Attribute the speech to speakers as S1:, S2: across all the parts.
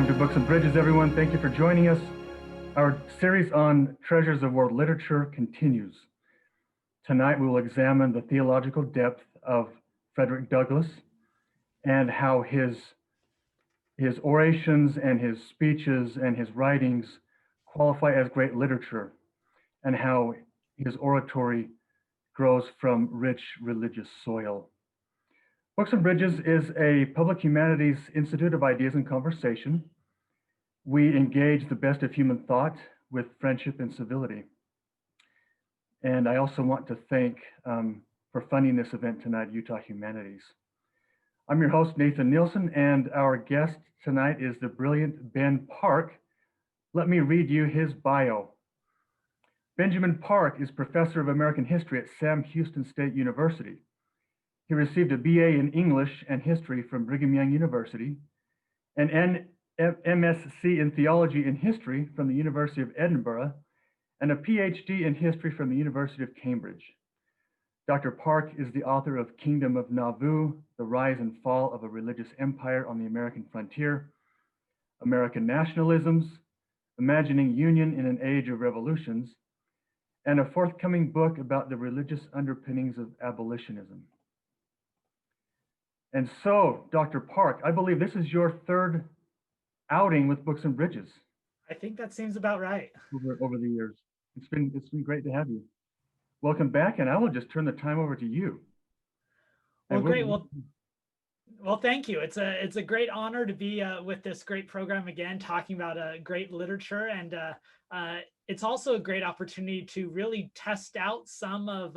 S1: Welcome to Books and Bridges, everyone. Thank you for joining us. Our series on treasures of world literature continues. Tonight, we will examine the theological depth of Frederick Douglass and how his orations and his speeches and his writings qualify as great literature, and how his oratory grows from rich religious soil. Books and Bridges is a public humanities institute of ideas and conversation. We engage the best of human thought with friendship and civility. And I also want to thank, for funding this event tonight, Utah Humanities. I'm your host, Nathan Nielsen, and our guest tonight is the brilliant Ben Park. Let me read you his bio. Benjamin Park is professor of American history at Sam Houston State University. He received a BA in English and History from Brigham Young University, an MSc in Theology and History from the University of Edinburgh, and a PhD in History from the University of Cambridge. Dr. Park is the author of Kingdom of Nauvoo, The Rise and Fall of a Religious Empire on the American Frontier, American Nationalisms, Imagining Union in an Age of Revolutions, and a forthcoming book about the religious underpinnings of abolitionism. And so, Dr. Park, I believe this is your third outing with Books and Bridges.
S2: I think that seems about right.
S1: Over the years. It's been great to have you. Welcome back, and I will just turn the time over to you.
S2: Well, great. Well, thank you. It's a great honor to be with this great program again, talking about great literature, and it's also a great opportunity to really test out some of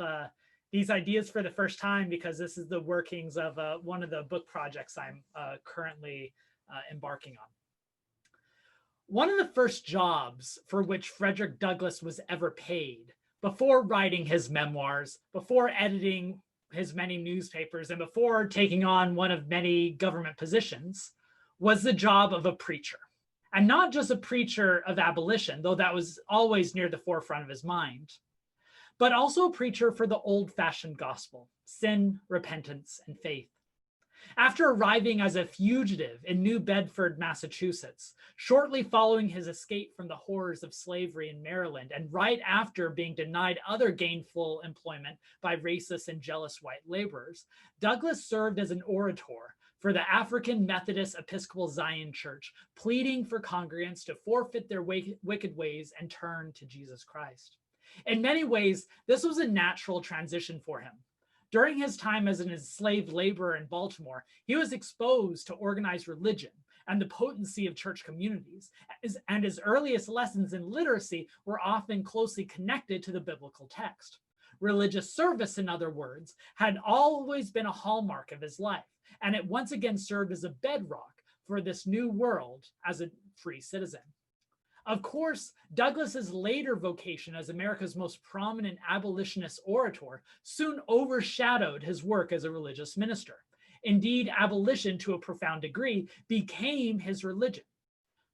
S2: these ideas for the first time, because this is the workings of one of the book projects I'm currently embarking on. One of the first jobs for which Frederick Douglass was ever paid, before writing his memoirs, before editing his many newspapers, and before taking on one of many government positions, was the job of a preacher. And not just a preacher of abolition, though that was always near the forefront of his mind, but also a preacher for the old-fashioned gospel, sin, repentance, and faith. After arriving as a fugitive in New Bedford, Massachusetts, shortly following his escape from the horrors of slavery in Maryland, and right after being denied other gainful employment by racist and jealous white laborers, Douglass served as an orator for the African Methodist Episcopal Zion Church, pleading for congregants to forfeit their wicked ways and turn to Jesus Christ. In many ways, this was a natural transition for him. During his time as an enslaved laborer in Baltimore, he was exposed to organized religion and the potency of church communities, and his earliest lessons in literacy were often closely connected to the biblical text. Religious service, in other words, had always been a hallmark of his life, and it once again served as a bedrock for this new world as a free citizen. Of course, Douglass's later vocation as America's most prominent abolitionist orator soon overshadowed his work as a religious minister. Indeed, abolition, to a profound degree, became his religion.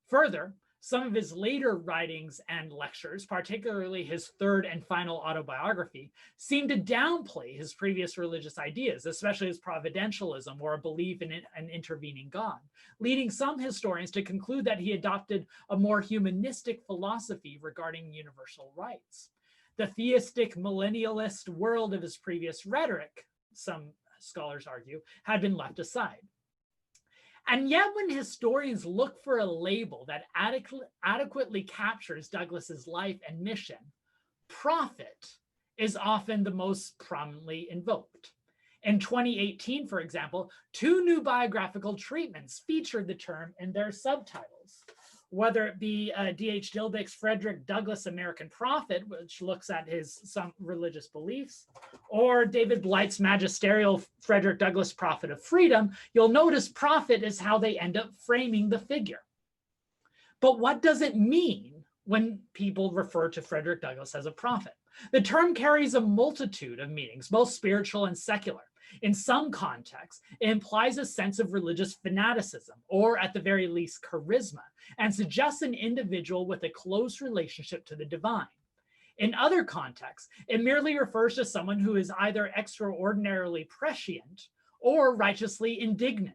S2: Further, some of his later writings and lectures, particularly his third and final autobiography, seem to downplay his previous religious ideas, especially his providentialism or a belief in an intervening God, leading some historians to conclude that he adopted a more humanistic philosophy regarding universal rights. The theistic millennialist world of his previous rhetoric, some scholars argue, had been left aside. And yet, when historians look for a label that adequately captures Douglass's life and mission, prophet is often the most prominently invoked. In 2018, for example, 2 new biographical treatments featured the term in their subtitles, whether it be D.H. Dilbeck's Frederick Douglass, American Prophet, which looks at some religious beliefs, or David Blight's magisterial Frederick Douglass, Prophet of Freedom. You'll notice prophet is how they end up framing the figure. But what does it mean when people refer to Frederick Douglass as a prophet? The term carries a multitude of meanings, both spiritual and secular. In some contexts, it implies a sense of religious fanaticism, or at the very least charisma, and suggests an individual with a close relationship to the divine. In other contexts, it merely refers to someone who is either extraordinarily prescient or righteously indignant.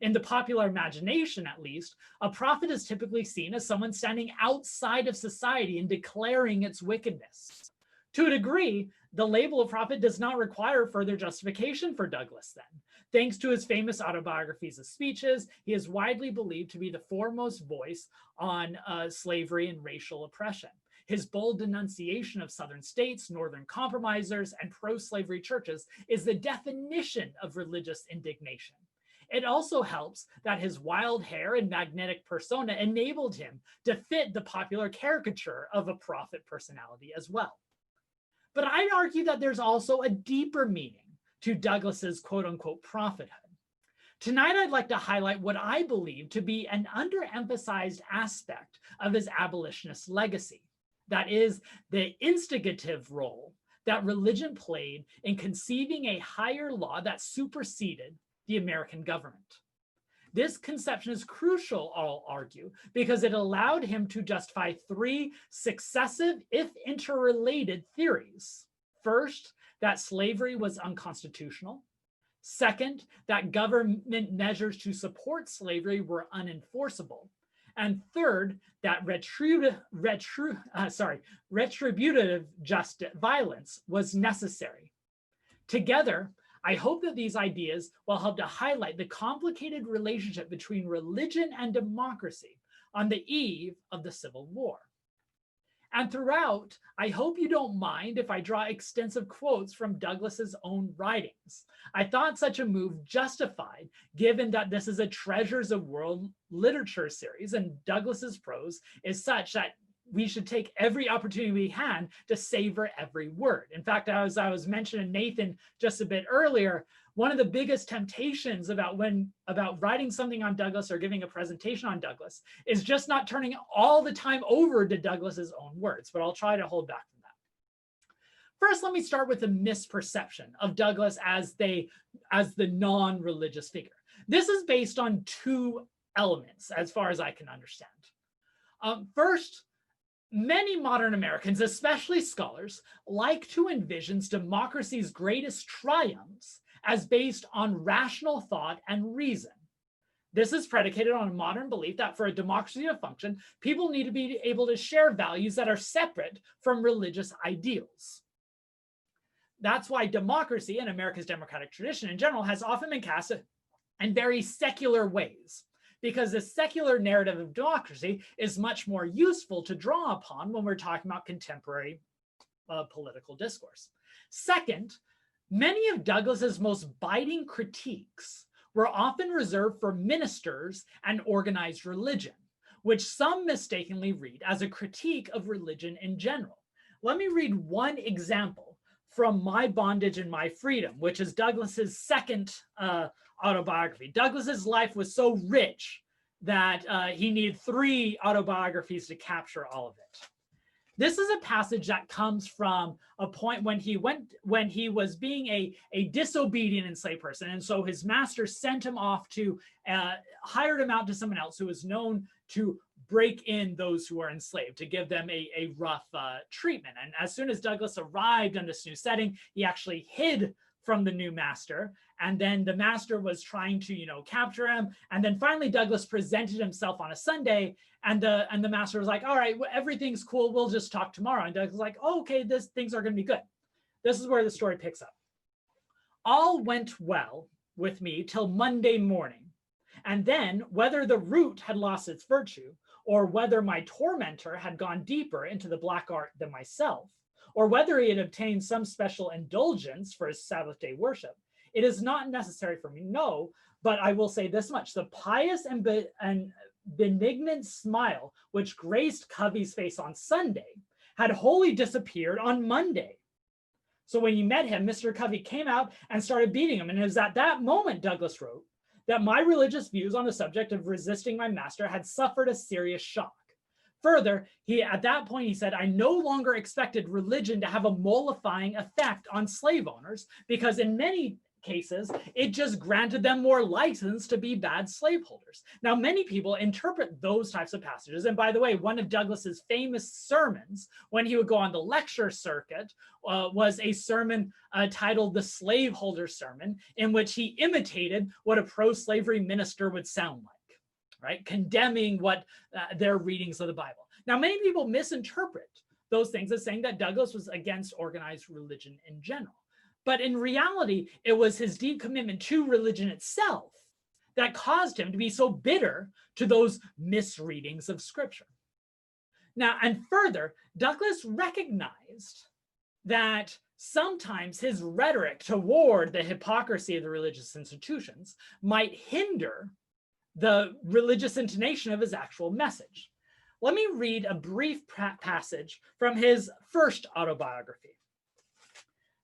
S2: In the popular imagination, at least, a prophet is typically seen as someone standing outside of society and declaring its wickedness. To a degree, the label of prophet does not require further justification for Douglass then. Thanks to his famous autobiographies and speeches, he is widely believed to be the foremost voice on slavery and racial oppression. His bold denunciation of Southern states, Northern compromisers, and pro-slavery churches is the definition of religious indignation. It also helps that his wild hair and magnetic persona enabled him to fit the popular caricature of a prophet personality as well. But I'd argue that there's also a deeper meaning to Douglass's quote-unquote prophethood. Tonight, I'd like to highlight what I believe to be an underemphasized aspect of his abolitionist legacy. That is the instigative role that religion played in conceiving a higher law that superseded the American government. This conception is crucial, I'll argue, because it allowed him to justify three successive, if interrelated, theories. First, that slavery was unconstitutional. Second, that government measures to support slavery were unenforceable. And third, that retributive violence was necessary. Together, I hope that these ideas will help to highlight the complicated relationship between religion and democracy on the eve of the Civil War. And throughout, I hope you don't mind if I draw extensive quotes from Douglass's own writings. I thought such a move justified, given that this is a Treasures of World Literature series, and Douglass's prose is such that we should take every opportunity we can to savor every word. In fact, as I was mentioning Nathan just a bit earlier, one of the biggest temptations about writing something on Douglass or giving a presentation on Douglass is just not turning all the time over to Douglass's own words, but I'll try to hold back from that. First, let me start with the misperception of Douglass as the non-religious figure. This is based on two elements, as far as I can understand. First, many modern Americans, especially scholars, like to envision democracy's greatest triumphs as based on rational thought and reason. This is predicated on a modern belief that for a democracy to function, people need to be able to share values that are separate from religious ideals. That's why democracy and America's democratic tradition in general has often been cast in very secular ways, because the secular narrative of democracy is much more useful to draw upon when we're talking about contemporary political discourse. Second, many of Douglass's most biting critiques were often reserved for ministers and organized religion, which some mistakenly read as a critique of religion in general. Let me read one example from My Bondage and My Freedom, which is Douglass's second autobiography. Douglass's life was so rich that he needed 3 autobiographies to capture all of it. This is a passage that comes from a point when he was being a disobedient enslaved person. And so his master sent him off to, hired him out to someone else who was known to break in those who are enslaved, to give them a rough treatment. And as soon as Douglass arrived in this new setting, he actually hid from the new master. And then the master was trying to, capture him. And then finally Douglass presented himself on a Sunday, and the master was like, all right, well, everything's cool. We'll just talk tomorrow. And Douglass was like, oh, okay, things are going to be good. This is where the story picks up. All went well with me till Monday morning. And then whether the root had lost its virtue, or whether my tormentor had gone deeper into the black art than myself, or whether he had obtained some special indulgence for his Sabbath day worship, it is not necessary for me to know, but I will say this much: the pious and benignant smile which graced Covey's face on Sunday had wholly disappeared on Monday. So when you met him, Mr. Covey came out and started beating him. And it was at that moment, Douglass wrote, that my religious views on the subject of resisting my master had suffered a serious shock. Further, at that point, he said, I no longer expected religion to have a mollifying effect on slave owners, because in many cases, it just granted them more license to be bad slaveholders. Now, many people interpret those types of passages. And by the way, one of Douglass's famous sermons when he would go on the lecture circuit was a sermon titled The Slaveholder Sermon, in which he imitated what a pro-slavery minister would sound like, right? Condemning what their readings of the Bible. Now, many people misinterpret those things as saying that Douglass was against organized religion in general. But in reality, it was his deep commitment to religion itself that caused him to be so bitter to those misreadings of Scripture. Now, and further, Douglass recognized that sometimes his rhetoric toward the hypocrisy of the religious institutions might hinder the religious intonation of his actual message. Let me read a brief passage from his first autobiography.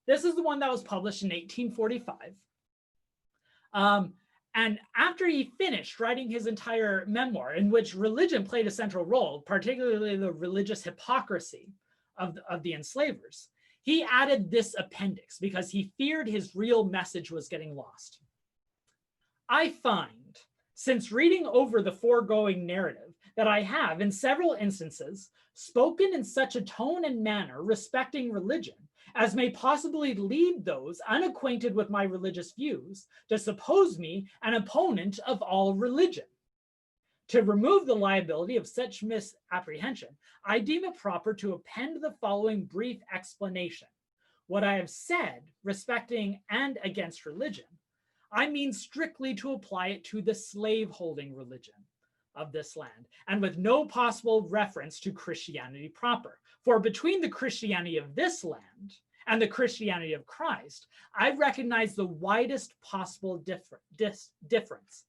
S2: This is the one that was published in 1845. And after he finished writing his entire memoir, in which religion played a central role, particularly the religious hypocrisy of the enslavers, he added this appendix because he feared his real message was getting lost. I find, since reading over the foregoing narrative, that I have, in several instances, spoken in such a tone and manner respecting religion as may possibly lead those unacquainted with my religious views to suppose me an opponent of all religion. To remove the liability of such misapprehension, I deem it proper to append the following brief explanation. What I have said respecting and against religion, I mean strictly to apply it to the slave-holding religion of this land, and with no possible reference to Christianity proper. For between the Christianity of this land and the Christianity of Christ, I recognize the widest possible difference,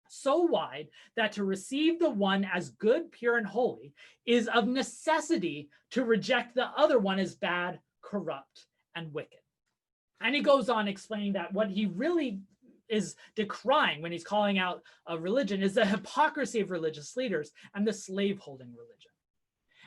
S2: so wide that to receive the one as good, pure, and holy is of necessity to reject the other one as bad, corrupt, and wicked. And he goes on explaining that what he really is decrying when he's calling out a religion is the hypocrisy of religious leaders and the slave-holding religion.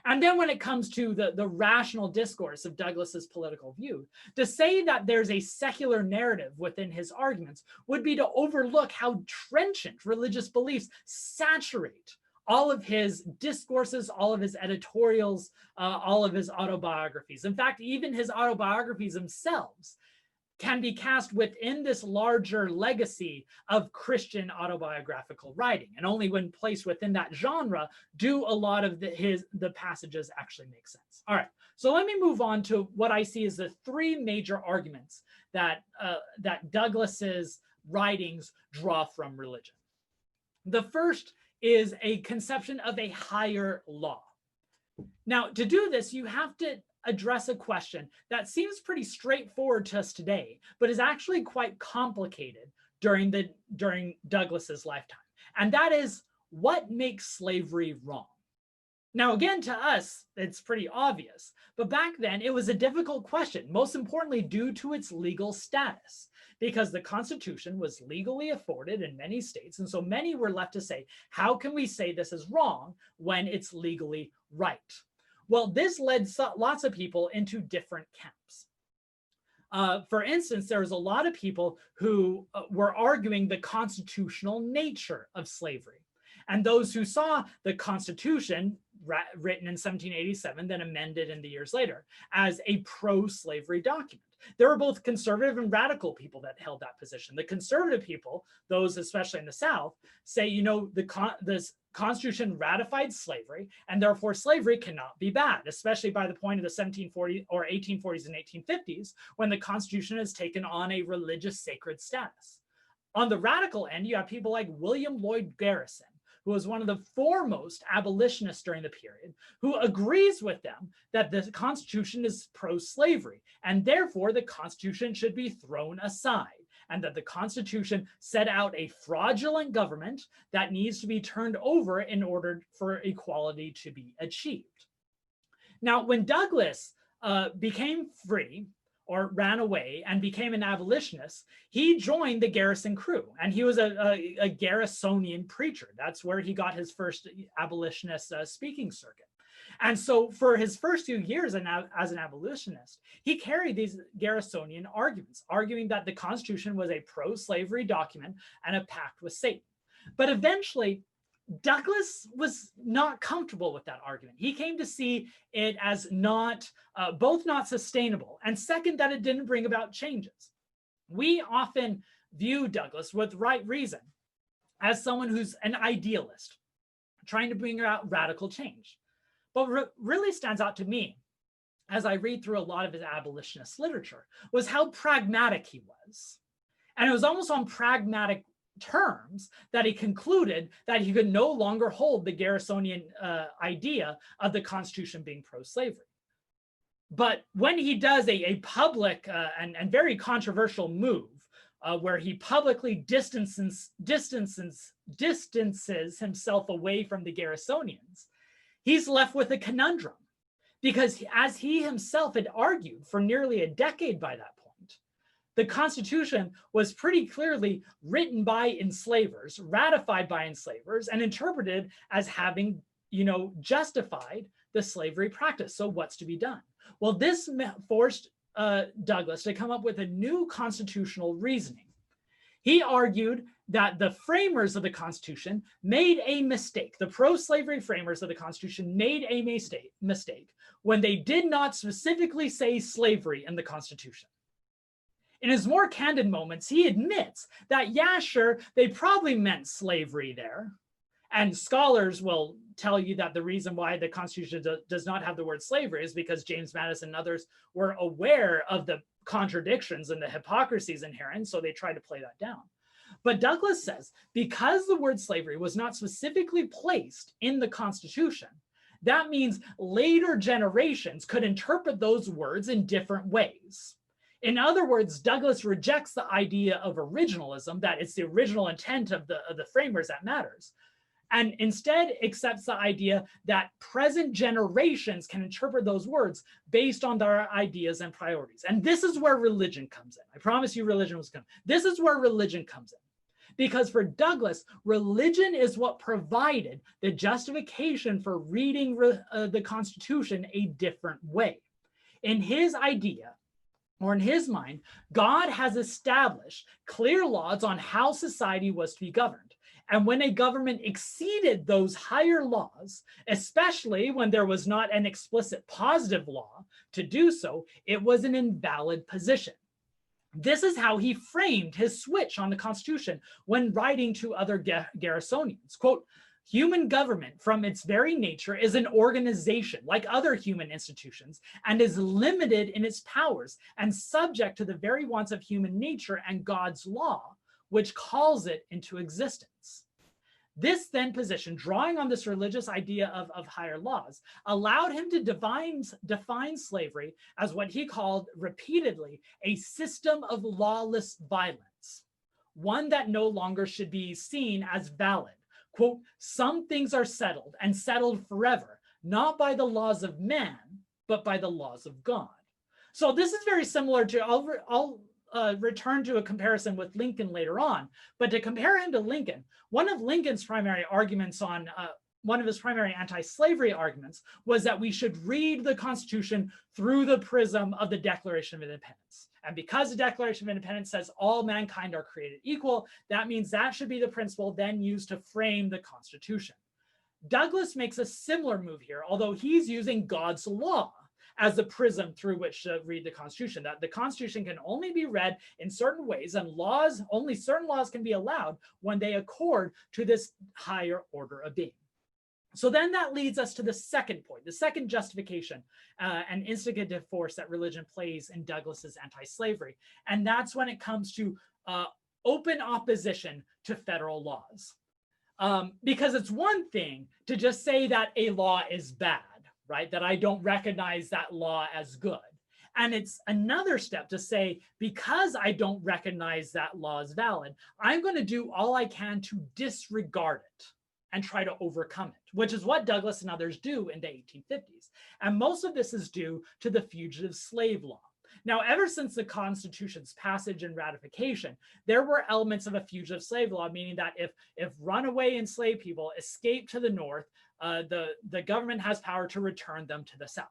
S2: And then when it comes to the rational discourse of Douglass's political view, to say that there's a secular narrative within his arguments would be to overlook how trenchant religious beliefs saturate all of his discourses, all of his editorials, all of his autobiographies. In fact, even his autobiographies themselves can be cast within this larger legacy of Christian autobiographical writing. And only when placed within that genre do a lot of the passages actually make sense. All right, so let me move on to what I see as the three major arguments that Douglass's writings draw from religion. The first is a conception of a higher law. Now, to do this, you have to address a question that seems pretty straightforward to us today, but is actually quite complicated during Douglass's lifetime. And that is, what makes slavery wrong? Now, again, to us, it's pretty obvious, but back then it was a difficult question, most importantly due to its legal status, because the Constitution was legally afforded in many states. And so many were left to say, how can we say this is wrong when it's legally right? Well, this led lots of people into different camps. For instance, there was a lot of people who were arguing the constitutional nature of slavery. And those who saw the Constitution, written in 1787, then amended in the years later, as a pro-slavery document. There were both conservative and radical people that held that position. The conservative people, those especially in the South, say, you know, this Constitution ratified slavery, and therefore slavery cannot be bad, especially by the point of the 1740s or 1840s and 1850s, when the Constitution has taken on a religious sacred status. On the radical end, you have people like William Lloyd Garrison, who was one of the foremost abolitionists during the period, who agrees with them that the Constitution is pro-slavery, and therefore the Constitution should be thrown aside, and that the Constitution set out a fraudulent government that needs to be turned over in order for equality to be achieved. Now, when Douglass became free, or ran away and became an abolitionist, he joined the Garrison crew, and he was a Garrisonian preacher. That's where he got his first abolitionist speaking circuit. And so for his first few years as an abolitionist, he carried these Garrisonian arguments, arguing that the Constitution was a pro-slavery document and a pact with Satan. But eventually, Douglass was not comfortable with that argument. He came to see it as both not sustainable, and second, that it didn't bring about changes. We often view Douglass, with right reason, as someone who's an idealist, trying to bring about radical change. But what really stands out to me, as I read through a lot of his abolitionist literature, was how pragmatic he was. And it was almost on pragmatic terms that he concluded that he could no longer hold the Garrisonian idea of the Constitution being pro-slavery. But when he does a public and very controversial move, where he publicly distances himself away from the Garrisonians, he's left with a conundrum, because as he himself had argued for nearly a decade by that point, the Constitution was pretty clearly written by enslavers, ratified by enslavers, and interpreted as having, justified the slavery practice. So what's to be done? Well, this forced Douglass to come up with a new constitutional reasoning. He argued that the framers of the Constitution made a mistake. The pro-slavery framers of the Constitution made a mistake when they did not specifically say slavery in the Constitution. In his more candid moments, he admits that, yeah, sure, they probably meant slavery there. And scholars will tell you that the reason why the Constitution does not have the word slavery is because James Madison and others were aware of the contradictions and the hypocrisies inherent, so they tried to play that down. But Douglass says, because the word slavery was not specifically placed in the Constitution, that means later generations could interpret those words in different ways. In other words, Douglass rejects the idea of originalism, that it's the original intent of the framers that matters, and instead accepts the idea that present generations can interpret those words based on their ideas and priorities. And this is where religion comes in. I promise you religion was coming. This is where religion comes in. Because for Douglass, religion is what provided the justification for reading the Constitution a different way. In his idea, or in his mind, God has established clear laws on how society was to be governed. And when a government exceeded those higher laws, especially when there was not an explicit positive law to do so, it was an invalid position. This is how he framed his switch on the Constitution when writing to other Garrisonians. Quote, human government from its very nature is an organization like other human institutions and is limited in its powers and subject to the very wants of human nature and God's law, which calls it into existence. This then position, drawing on this religious idea of higher laws, allowed him to define slavery as what he called repeatedly a system of lawless violence, one that no longer should be seen as valid. Quote, some things are settled and settled forever, not by the laws of man, but by the laws of God. So this is very similar to, I'll return to a comparison with Lincoln later on, but to compare him to Lincoln, one of Lincoln's primary arguments one of his primary anti-slavery arguments was that we should read the Constitution through the prism of the Declaration of Independence. And because the Declaration of Independence says all mankind are created equal, that means that should be the principle then used to frame the Constitution. Douglass makes a similar move here, although he's using God's law as the prism through which to read the Constitution, that the Constitution can only be read in certain ways, and only certain laws can be allowed when they accord to this higher order of being. So then that leads us to the second point, the second justification and instigative force that religion plays in Douglass's anti-slavery. And that's when it comes to open opposition to federal laws. Because it's one thing to just say that a law is bad, right? That I don't recognize that law as good. And it's another step to say, because I don't recognize that law as valid, I'm going to do all I can to disregard it and try to overcome it, which is what Douglass and others do in the 1850s. And most of this is due to the Fugitive Slave Law. Now, ever since the Constitution's passage and ratification, there were elements of a fugitive slave law, meaning that if runaway enslaved people escape to the North, the government has power to return them to the South.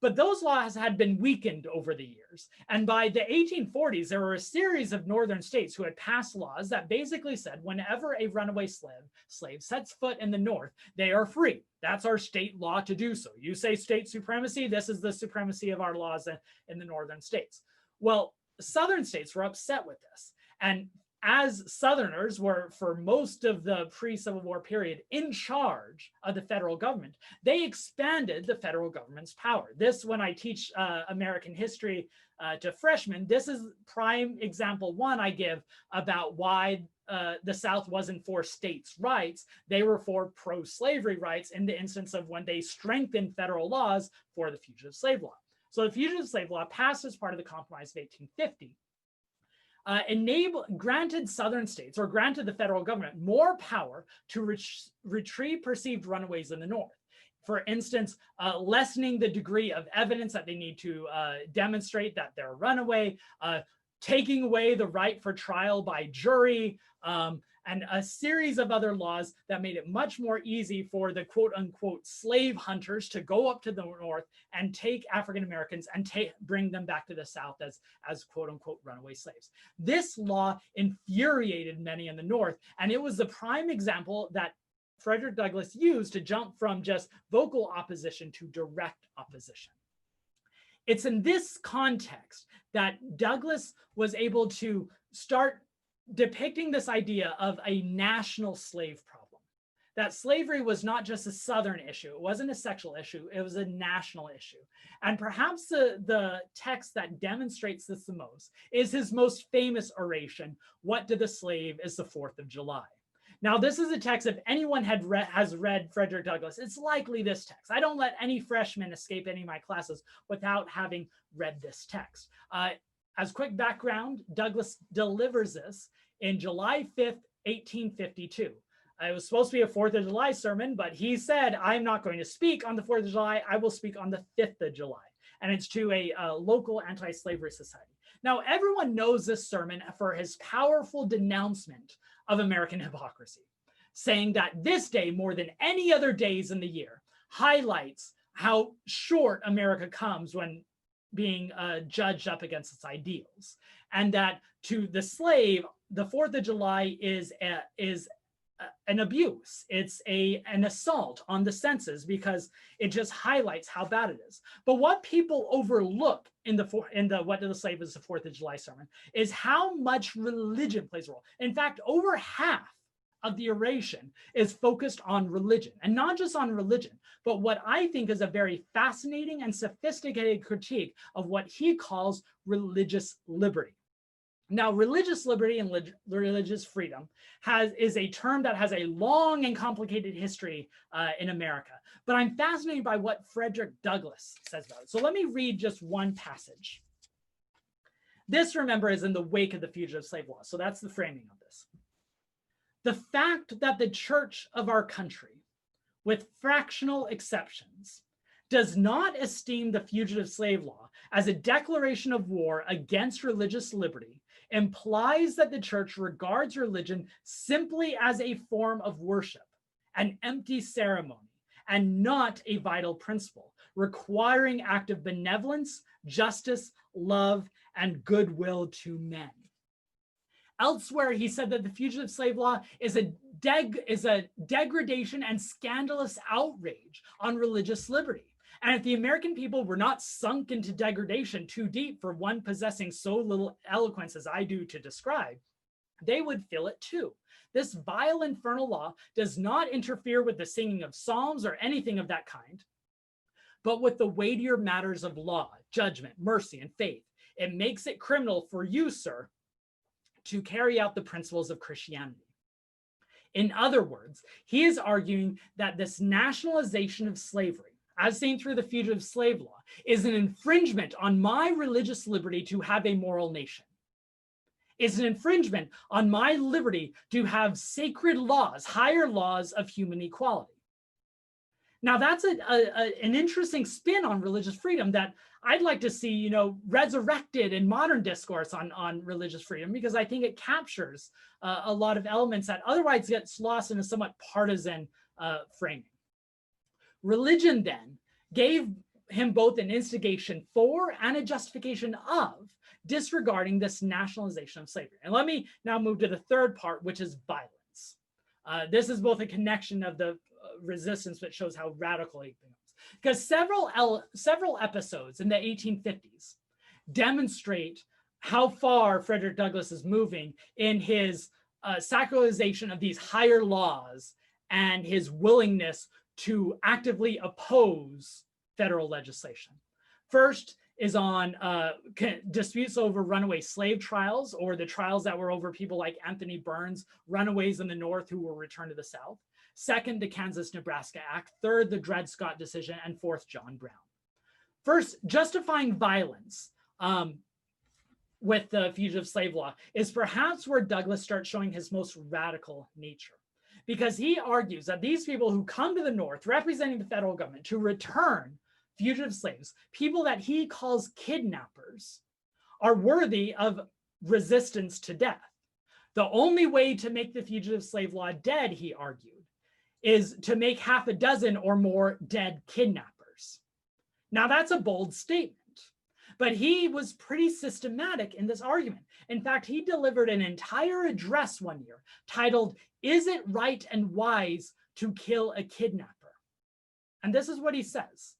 S2: But those laws had been weakened over the years. And by the 1840s, there were a series of northern states who had passed laws that basically said whenever a runaway slave sets foot in the North, they are free. That's our state law to do so. You say state supremacy, this is the supremacy of our laws in the northern states. Well, southern states were upset with this. And as Southerners were, for most of the pre-Civil War period, in charge of the federal government, they expanded the federal government's power. This, when I teach American history to freshmen, this is prime example one I give about why the South wasn't for states' rights. They were for pro-slavery rights in the instance of when they strengthened federal laws for the Fugitive Slave Law. So the Fugitive Slave Law passed as part of the Compromise of 1850. Granted Southern states, or granted the federal government, more power to retrieve perceived runaways in the North. For instance, lessening the degree of evidence that they need to demonstrate that they're a runaway, taking away the right for trial by jury, and a series of other laws that made it much more easy for the quote unquote slave hunters to go up to the North and take African Americans and bring them back to the South as quote unquote runaway slaves. This law infuriated many in the North, and it was the prime example that Frederick Douglass used to jump from just vocal opposition to direct opposition. It's in this context that Douglass was able to start depicting this idea of a national slave problem. That slavery was not just a Southern issue. It wasn't a sexual issue. It was a national issue. And perhaps the text that demonstrates this the most is his most famous oration, "What to the Slave is the 4th of July." Now, this is a text, if anyone has read Frederick Douglass, it's likely this text. I don't let any freshman escape any of my classes without having read this text. As quick background, Douglass delivers this in July 5th, 1852. It was supposed to be a 4th of July sermon, but he said, I'm not going to speak on the 4th of July, I will speak on the 5th of July. And it's to a local anti-slavery society. Now, everyone knows this sermon for his powerful denouncement of American hypocrisy, saying that this day, more than any other days in the year, highlights how short America comes when being judged up against its ideals. And that to the slave, the 4th of July is an abuse. It's an assault on the senses because it just highlights how bad it is. But what people overlook in the What to the Slave is the 4th of July sermon is how much religion plays a role. In fact, over half of the oration is focused on religion, and not just on religion, but what I think is a very fascinating and sophisticated critique of what he calls religious liberty. Now, religious liberty and religious freedom is a term that has a long and complicated history in America, but I'm fascinated by what Frederick Douglass says about it. So let me read just one passage. This, remember, is in the wake of the Fugitive Slave Law, so that's the framing of this. The fact that the church of our country, with fractional exceptions, does not esteem the Fugitive Slave Law as a declaration of war against religious liberty implies that the church regards religion simply as a form of worship, an empty ceremony, and not a vital principle, requiring active benevolence, justice, love, and goodwill to men. Elsewhere, he said that the Fugitive Slave Law is a degradation and scandalous outrage on religious liberty. And if the American people were not sunk into degradation too deep for one possessing so little eloquence as I do to describe, they would feel it too. This vile infernal law does not interfere with the singing of psalms or anything of that kind, but with the weightier matters of law, judgment, mercy, and faith. It makes it criminal for you, sir, to carry out the principles of Christianity. In other words, he is arguing that this nationalization of slavery, as seen through the Fugitive Slave Law, is an infringement on my religious liberty to have a moral nation. It's an infringement on my liberty to have sacred laws, higher laws of human equality. Now that's an interesting spin on religious freedom that I'd like to see, you know, resurrected in modern discourse on religious freedom, because I think it captures a lot of elements that otherwise gets lost in a somewhat partisan framing. Religion then gave him both an instigation for and a justification of disregarding this nationalization of slavery. And let me now move to the third part, which is violence. This is both a connection of the resistance, but shows how radical it becomes. Because several episodes in the 1850s demonstrate how far Frederick Douglass is moving in his sacralization of these higher laws and his willingness to actively oppose federal legislation. First is on disputes over runaway slave trials, or the trials that were over people like Anthony Burns, runaways in the North who were returned to the South. Second, the Kansas-Nebraska Act. Third, the Dred Scott decision. And fourth, John Brown. First, justifying violence with the fugitive slave law is perhaps where Douglass starts showing his most radical nature, because he argues that these people who come to the North representing the federal government to return fugitive slaves, people that he calls kidnappers, are worthy of resistance to death. The only way to make the fugitive slave law dead, he argued, is to make half a dozen or more dead kidnappers. Now that's a bold statement, but he was pretty systematic in this argument. In fact, he delivered an entire address one year titled, "Is it right and wise to kill a kidnapper?" And this is what he says.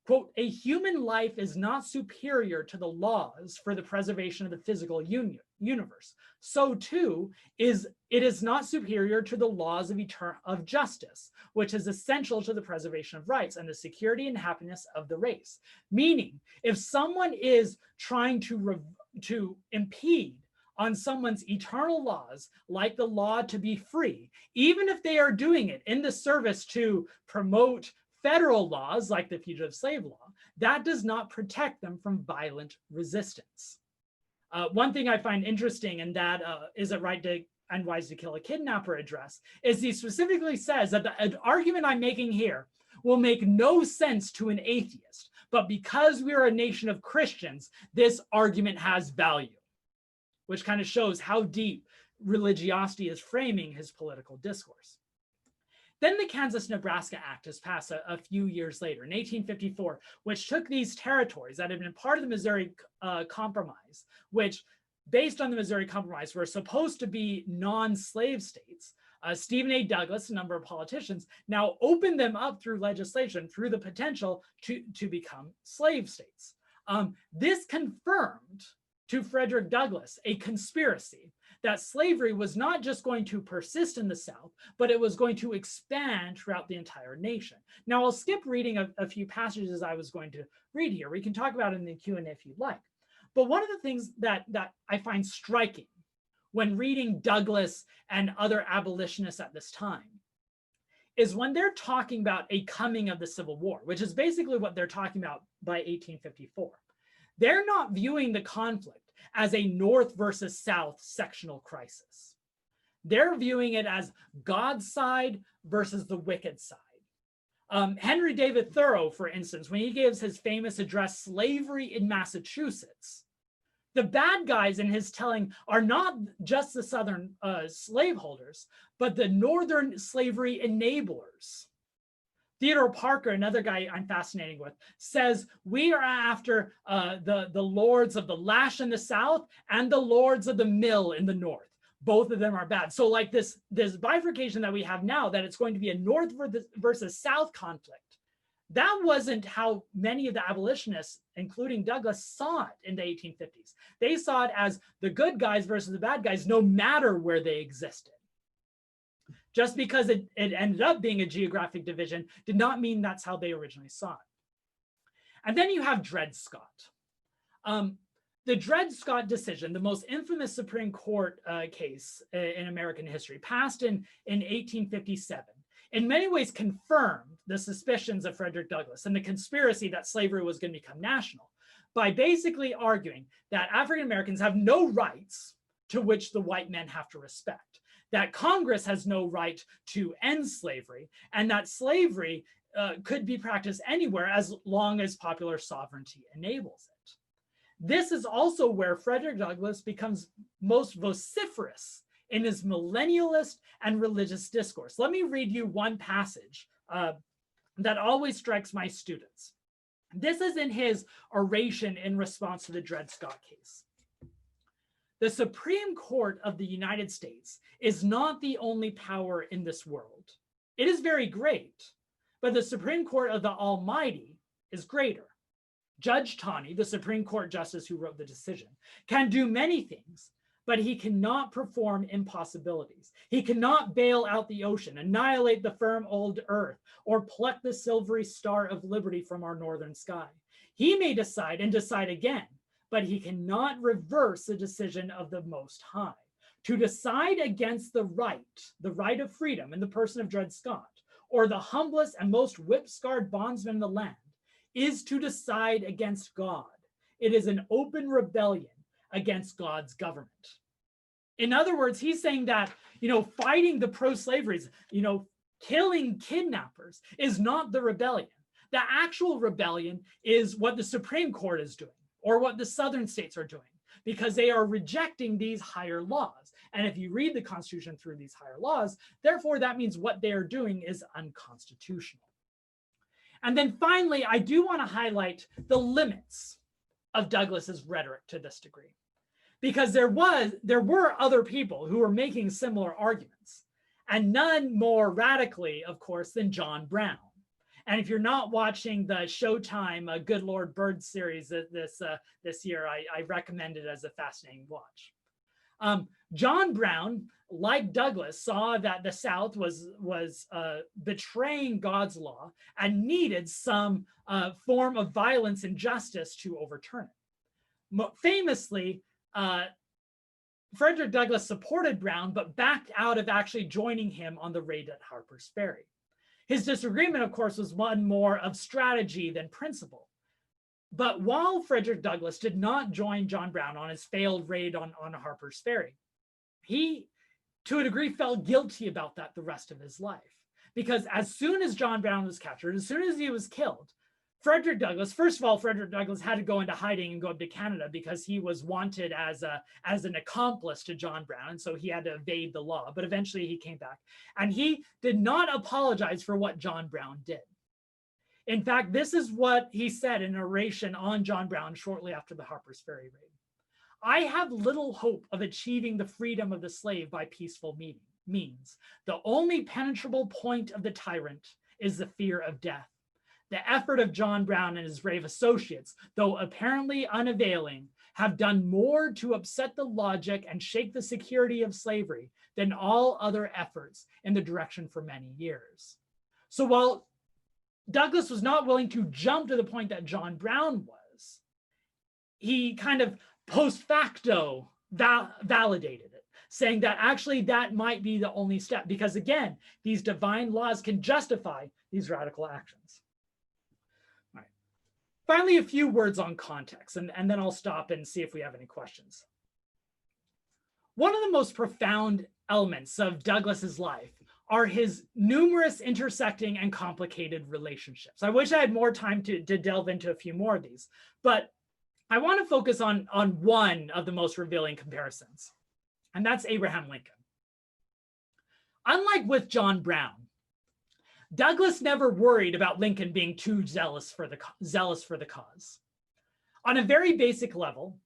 S2: Quote, "A human life is not superior to the laws for the preservation of the physical universe. So too it is not superior to the laws of justice, which is essential to the preservation of rights and the security and happiness of the race." Meaning, if someone is trying to impede on someone's eternal laws, like the law to be free, even if they are doing it in the service to promote federal laws like the fugitive slave law, that does not protect them from violent resistance. One thing I find interesting in that "Is it right and wise to kill a kidnapper" address is he specifically says that the argument I'm making here will make no sense to an atheist, but because we are a nation of Christians, this argument has value, which kind of shows how deep religiosity is framing his political discourse. Then the Kansas-Nebraska Act is passed a few years later, in 1854, which took these territories that had been part of the Missouri Compromise, which, based on the Missouri Compromise, were supposed to be non-slave states. Stephen A. Douglas, a number of politicians, now opened them up through legislation, through the potential to become slave states. This confirmed to Frederick Douglass a conspiracy that slavery was not just going to persist in the South, but it was going to expand throughout the entire nation. Now, I'll skip reading a few passages I was going to read here. We can talk about it in the Q&A if you'd like. But one of the things that I find striking when reading Douglass and other abolitionists at this time is when they're talking about a coming of the Civil War, which is basically what they're talking about by 1854. They're not viewing the conflict as a North versus South sectional crisis. They're viewing it as God's side versus the wicked side. Henry David Thoreau, for instance, when he gives his famous address, "Slavery in Massachusetts," the bad guys in his telling are not just the Southern slaveholders, but the Northern slavery enablers. Theodore Parker, another guy I'm fascinating with, says we are after the lords of the lash in the South and the lords of the mill in the North. Both of them are bad. So like this bifurcation that we have now, that it's going to be a North versus South conflict, that wasn't how many of the abolitionists, including Douglass, saw it in the 1850s. They saw it as the good guys versus the bad guys, no matter where they existed. Just because it ended up being a geographic division did not mean that's how they originally saw it. And then you have Dred Scott. The Dred Scott decision, the most infamous Supreme Court case in American history, passed in 1857, in many ways confirmed the suspicions of Frederick Douglass and the conspiracy that slavery was going to become national by basically arguing that African Americans have no rights to which the white men have to respect, that Congress has no right to end slavery, and that slavery could be practiced anywhere as long as popular sovereignty enables it. This is also where Frederick Douglass becomes most vociferous in his millennialist and religious discourse. Let me read you one passage that always strikes my students. This is in his oration in response to the Dred Scott case. The Supreme Court of the United States is not the only power in this world. It is very great, but the Supreme Court of the Almighty is greater. Judge Taney, the Supreme Court justice who wrote the decision, can do many things, but he cannot perform impossibilities. He cannot bail out the ocean, annihilate the firm old earth, or pluck the silvery star of liberty from our northern sky. He may decide and decide again, but he cannot reverse the decision of the Most High. To decide against the right of freedom in the person of Dred Scott, or the humblest and most whip-scarred bondsman in the land, is to decide against God. It is an open rebellion against God's government. In other words, he's saying that, fighting the pro-slaveries, killing kidnappers is not the rebellion. The actual rebellion is what the Supreme Court is doing, or what the southern states are doing, because they are rejecting these higher laws. And if you read the Constitution through these higher laws, therefore that means what they are doing is unconstitutional. And then finally, I do want to highlight the limits of Douglass's rhetoric to this degree, because there were other people who were making similar arguments, and none more radically, of course, than John Brown. And if you're not watching the Showtime Good Lord Bird series this year, I recommend it as a fascinating watch. John Brown, like Douglass, saw that the South was betraying God's law and needed some form of violence and justice to overturn it. Famously, Frederick Douglass supported Brown, but backed out of actually joining him on the raid at Harper's Ferry. His disagreement, of course, was one more of strategy than principle. But while Frederick Douglass did not join John Brown on his failed raid on Harper's Ferry, he, to a degree, felt guilty about that the rest of his life. Because as soon as John Brown was captured, as soon as he was killed, Frederick Douglass had to go into hiding and go up to Canada because he was wanted as an accomplice to John Brown, and so he had to evade the law. But eventually he came back, and he did not apologize for what John Brown did. In fact, this is what he said in an oration on John Brown shortly after the Harper's Ferry raid. I have little hope of achieving the freedom of the slave by peaceful means. The only penetrable point of the tyrant is the fear of death. The effort of John Brown and his brave associates, though apparently unavailing, have done more to upset the logic and shake the security of slavery than all other efforts in the direction for many years. So while Douglass was not willing to jump to the point that John Brown was, he kind of post facto validated it, saying that actually that might be the only step, because again, these divine laws can justify these radical actions. All right. Finally, a few words on context, and then I'll stop and see if we have any questions. One of the most profound elements of Douglass's life are his numerous intersecting and complicated relationships. I wish I had more time to delve into a few more of these, but I want to focus on one of the most revealing comparisons, and that's Abraham Lincoln. Unlike with John Brown, Douglass never worried about Lincoln being too zealous for the cause. On a very basic level,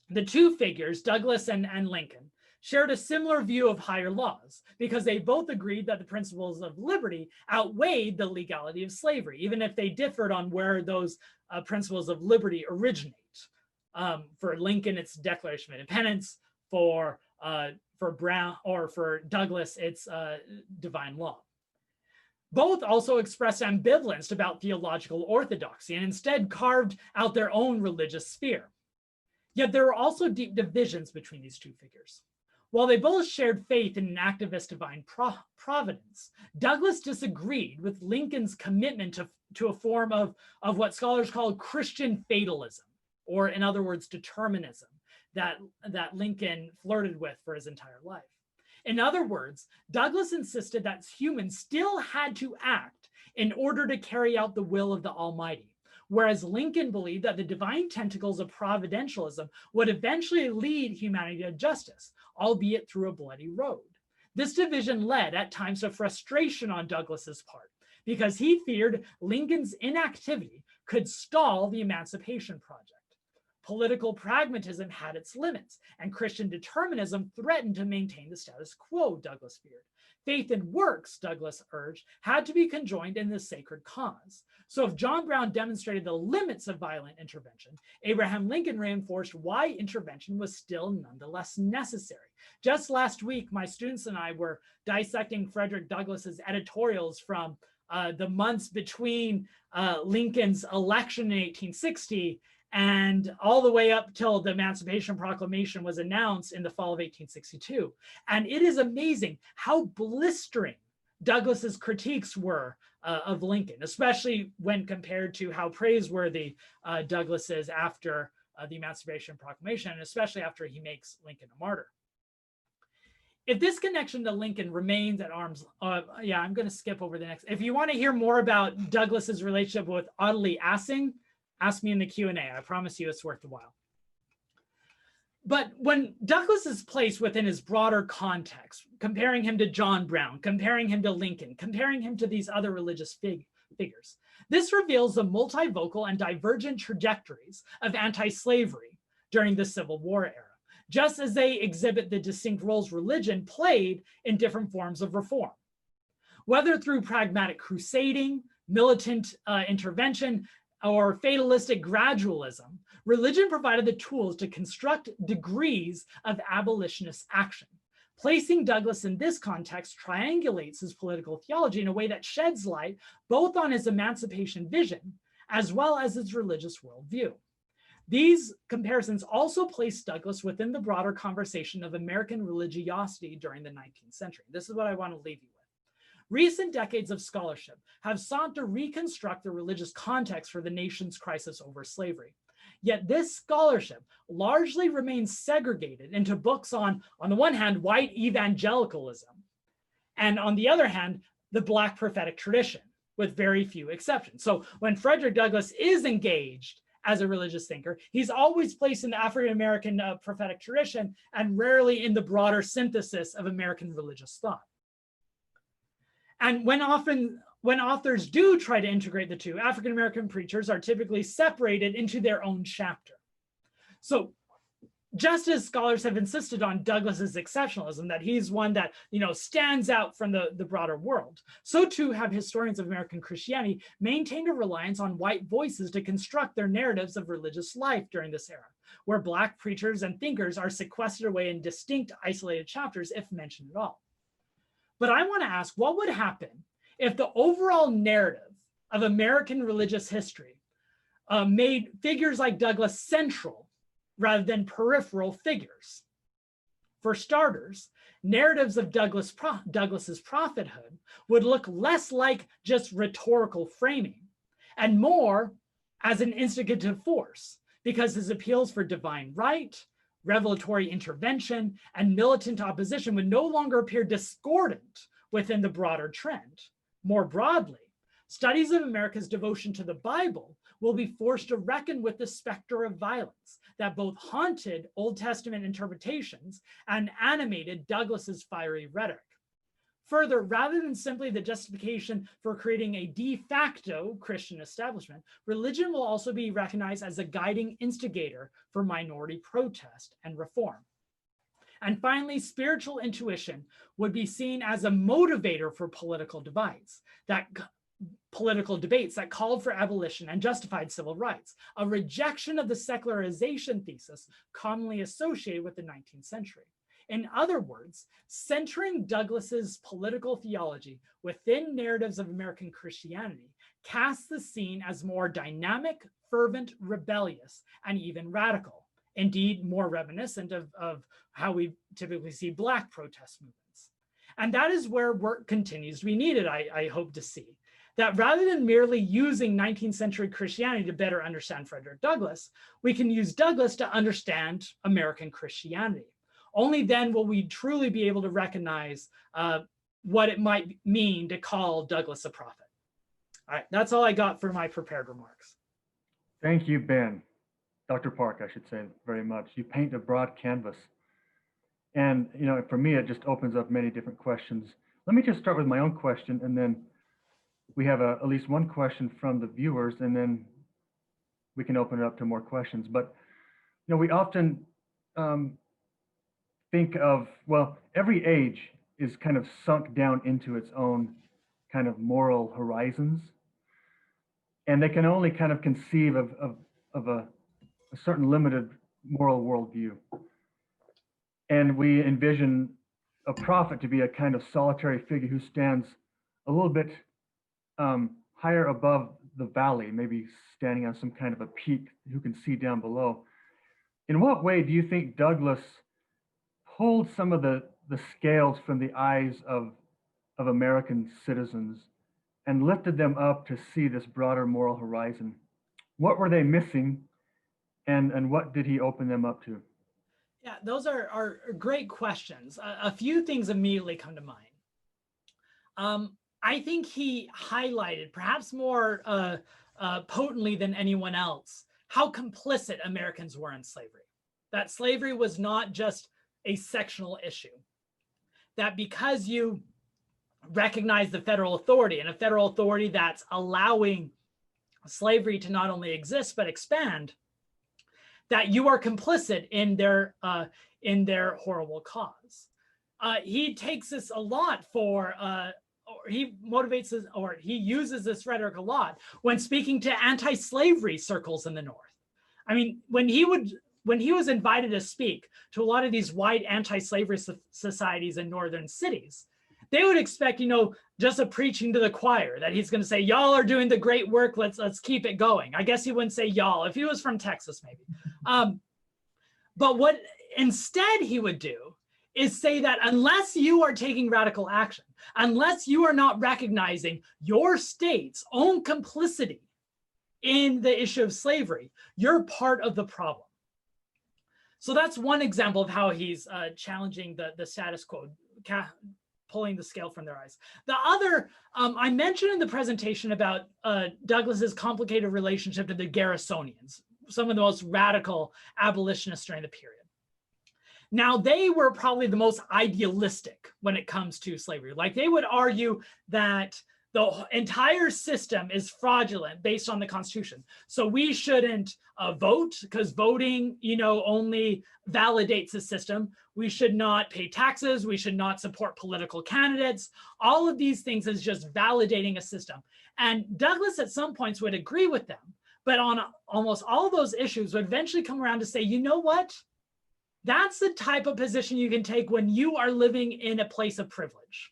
S2: the two figures, Douglass and Lincoln, shared a similar view of higher laws because they both agreed that the principles of liberty outweighed the legality of slavery, even if they differed on where those principles of liberty originate. For Lincoln, it's Declaration of Independence. For Brown or for Douglass, it's divine law. Both also expressed ambivalence about theological orthodoxy and instead carved out their own religious sphere. Yet there were also deep divisions between these two figures. While they both shared faith in an activist divine providence, Douglass disagreed with Lincoln's commitment to a form of what scholars call Christian fatalism, or in other words, determinism, that Lincoln flirted with for his entire life. In other words, Douglass insisted that humans still had to act in order to carry out the will of the Almighty. Whereas Lincoln believed that the divine tentacles of providentialism would eventually lead humanity to justice, albeit through a bloody road. This division led at times to frustration on Douglass's part, because he feared Lincoln's inactivity could stall the Emancipation Project. Political pragmatism had its limits, and Christian determinism threatened to maintain the status quo, Douglass feared. Faith and works, Douglass urged, had to be conjoined in this sacred cause. So if John Brown demonstrated the limits of violent intervention, Abraham Lincoln reinforced why intervention was still nonetheless necessary. Just last week, my students and I were dissecting Frederick Douglass's editorials from the months between Lincoln's election in 1860 and all the way up till the Emancipation Proclamation was announced in the fall of 1862. And it is amazing how blistering Douglass's critiques were of Lincoln, especially when compared to how praiseworthy Douglass is after the Emancipation Proclamation, and especially after he makes Lincoln a martyr. If this connection to Lincoln remains at arm's, yeah, I'm going to skip over the next. If you want to hear more about Douglass's relationship with Audley Assing, ask me in the Q&A. I promise you it's worth the while. But when Douglass is placed within his broader context, comparing him to John Brown, comparing him to Lincoln, comparing him to these other religious figures, this reveals the multivocal and divergent trajectories of anti-slavery during the Civil War era, just as they exhibit the distinct roles religion played in different forms of reform. Whether through pragmatic crusading, militant intervention, or fatalistic gradualism, religion provided the tools to construct degrees of abolitionist action. Placing Douglass in this context triangulates his political theology in a way that sheds light both on his emancipation vision as well as his religious worldview. These comparisons also place Douglass within the broader conversation of American religiosity during the 19th century. This is what I want to leave you with. Recent decades of scholarship have sought to reconstruct the religious context for the nation's crisis over slavery. Yet this scholarship largely remains segregated into books on the one hand, white evangelicalism, and on the other hand, the Black prophetic tradition, with very few exceptions. So when Frederick Douglass is engaged as a religious thinker, he's always placed in the African-American prophetic tradition and rarely in the broader synthesis of American religious thought. And when authors do try to integrate the two, African-American preachers are typically separated into their own chapter. So just as scholars have insisted on Douglass's exceptionalism, that he's one that stands out from the broader world, so too have historians of American Christianity maintained a reliance on white voices to construct their narratives of religious life during this era, where Black preachers and thinkers are sequestered away in distinct isolated chapters, if mentioned at all. But I want to ask, what would happen if the overall narrative of American religious history made figures like Douglass central rather than peripheral figures? For starters, narratives of Douglass's prophethood would look less like just rhetorical framing and more as an instigative force, because his appeals for divine right, revelatory intervention, and militant opposition would no longer appear discordant within the broader trend. More broadly, studies of America's devotion to the Bible will be forced to reckon with the specter of violence that both haunted Old Testament interpretations and animated Douglass's fiery rhetoric. Further, rather than simply the justification for creating a de facto Christian establishment, religion will also be recognized as a guiding instigator for minority protest and reform. And finally, spiritual intuition would be seen as a motivator for political debates that called for abolition and justified civil rights, a rejection of the secularization thesis commonly associated with the 19th century. In other words, centering Douglass's political theology within narratives of American Christianity casts the scene as more dynamic, fervent, rebellious, and even radical. Indeed, more reminiscent of how we typically see Black protest movements. And that is where work continues to be needed, I hope to see. That rather than merely using 19th century Christianity to better understand Frederick Douglass, we can use Douglass to understand American Christianity. Only then will we truly be able to recognize what it might mean to call Douglass a prophet. All right, that's all I got for my prepared remarks.
S1: Thank you, Ben. Dr. Park, I should say, very much. You paint a broad canvas. And, you know, for me, it just opens up many different questions. Let me just start with my own question, and then we have at least one question from the viewers, and then we can open it up to more questions. But, you know, we often think of, well, every age is kind of sunk down into its own kind of moral horizons. And they can only kind of conceive of a certain limited moral worldview. And we envision a prophet to be a kind of solitary figure who stands a little bit higher above the valley, maybe standing on some kind of a peak who can see down below. In what way do you think Douglass pulled some of the scales from the eyes of American citizens and lifted them up to see this broader moral horizon? What were they missing, and what did he open them up to?
S2: Yeah, those are great questions. A few things immediately come to mind. I think he highlighted, perhaps more potently than anyone else, how complicit Americans were in slavery. That slavery was not just a sectional issue. That because you recognize the federal authority, and a federal authority that's allowing slavery to not only exist but expand, that you are complicit in their horrible cause. He takes this a lot for, or he motivates this, or he uses this rhetoric a lot when speaking to anti-slavery circles in the North. I mean, when he was invited to speak to a lot of these white anti-slavery societies in northern cities, they would expect, you know, just a preaching to the choir, that he's going to say, y'all are doing the great work, let's keep it going. I guess he wouldn't say y'all. If he was from Texas, maybe. But what instead he would do is say that unless you are taking radical action, unless you are not recognizing your state's own complicity in the issue of slavery, you're part of the problem. So that's one example of how he's challenging the status quo, pulling the scale from their eyes. The other, I mentioned in the presentation about Douglass's complicated relationship to the Garrisonians, some of the most radical abolitionists during the period. Now, they were probably the most idealistic when it comes to slavery. Like, they would argue that the entire system is fraudulent based on the Constitution. So we shouldn't vote, because voting, you know, only validates the system. We should not pay taxes. We should not support political candidates. All of these things is just validating a system. And Douglass at some points would agree with them, but on almost all those issues would eventually come around to say, you know what? That's the type of position you can take when you are living in a place of privilege.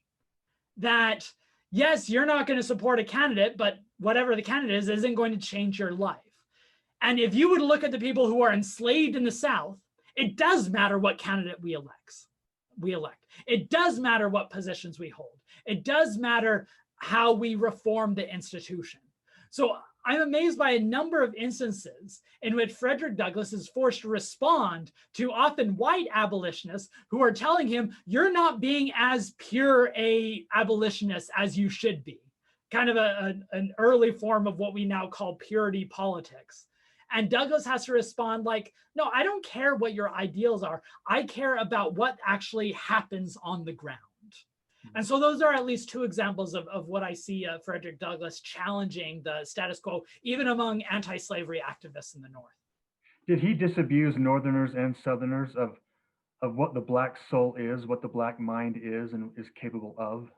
S2: That, yes, you're not going to support a candidate, but whatever the candidate is isn't going to change your life. And if you would look at the people who are enslaved in the South, it does matter what candidate we elect. It does matter what positions we hold. It does matter how we reform the institution. So I'm amazed by a number of instances in which Frederick Douglass is forced to respond to often white abolitionists who are telling him, you're not being as pure a abolitionist as you should be. Kind of an early form of what we now call purity politics. And Douglass has to respond like, no, I don't care what your ideals are. I care about what actually happens on the ground. And so those are at least two examples of what I see Frederick Douglass challenging the status quo, even among anti-slavery activists in the North.
S1: Did he disabuse Northerners and Southerners of what the Black soul is, what the Black mind is and is capable of?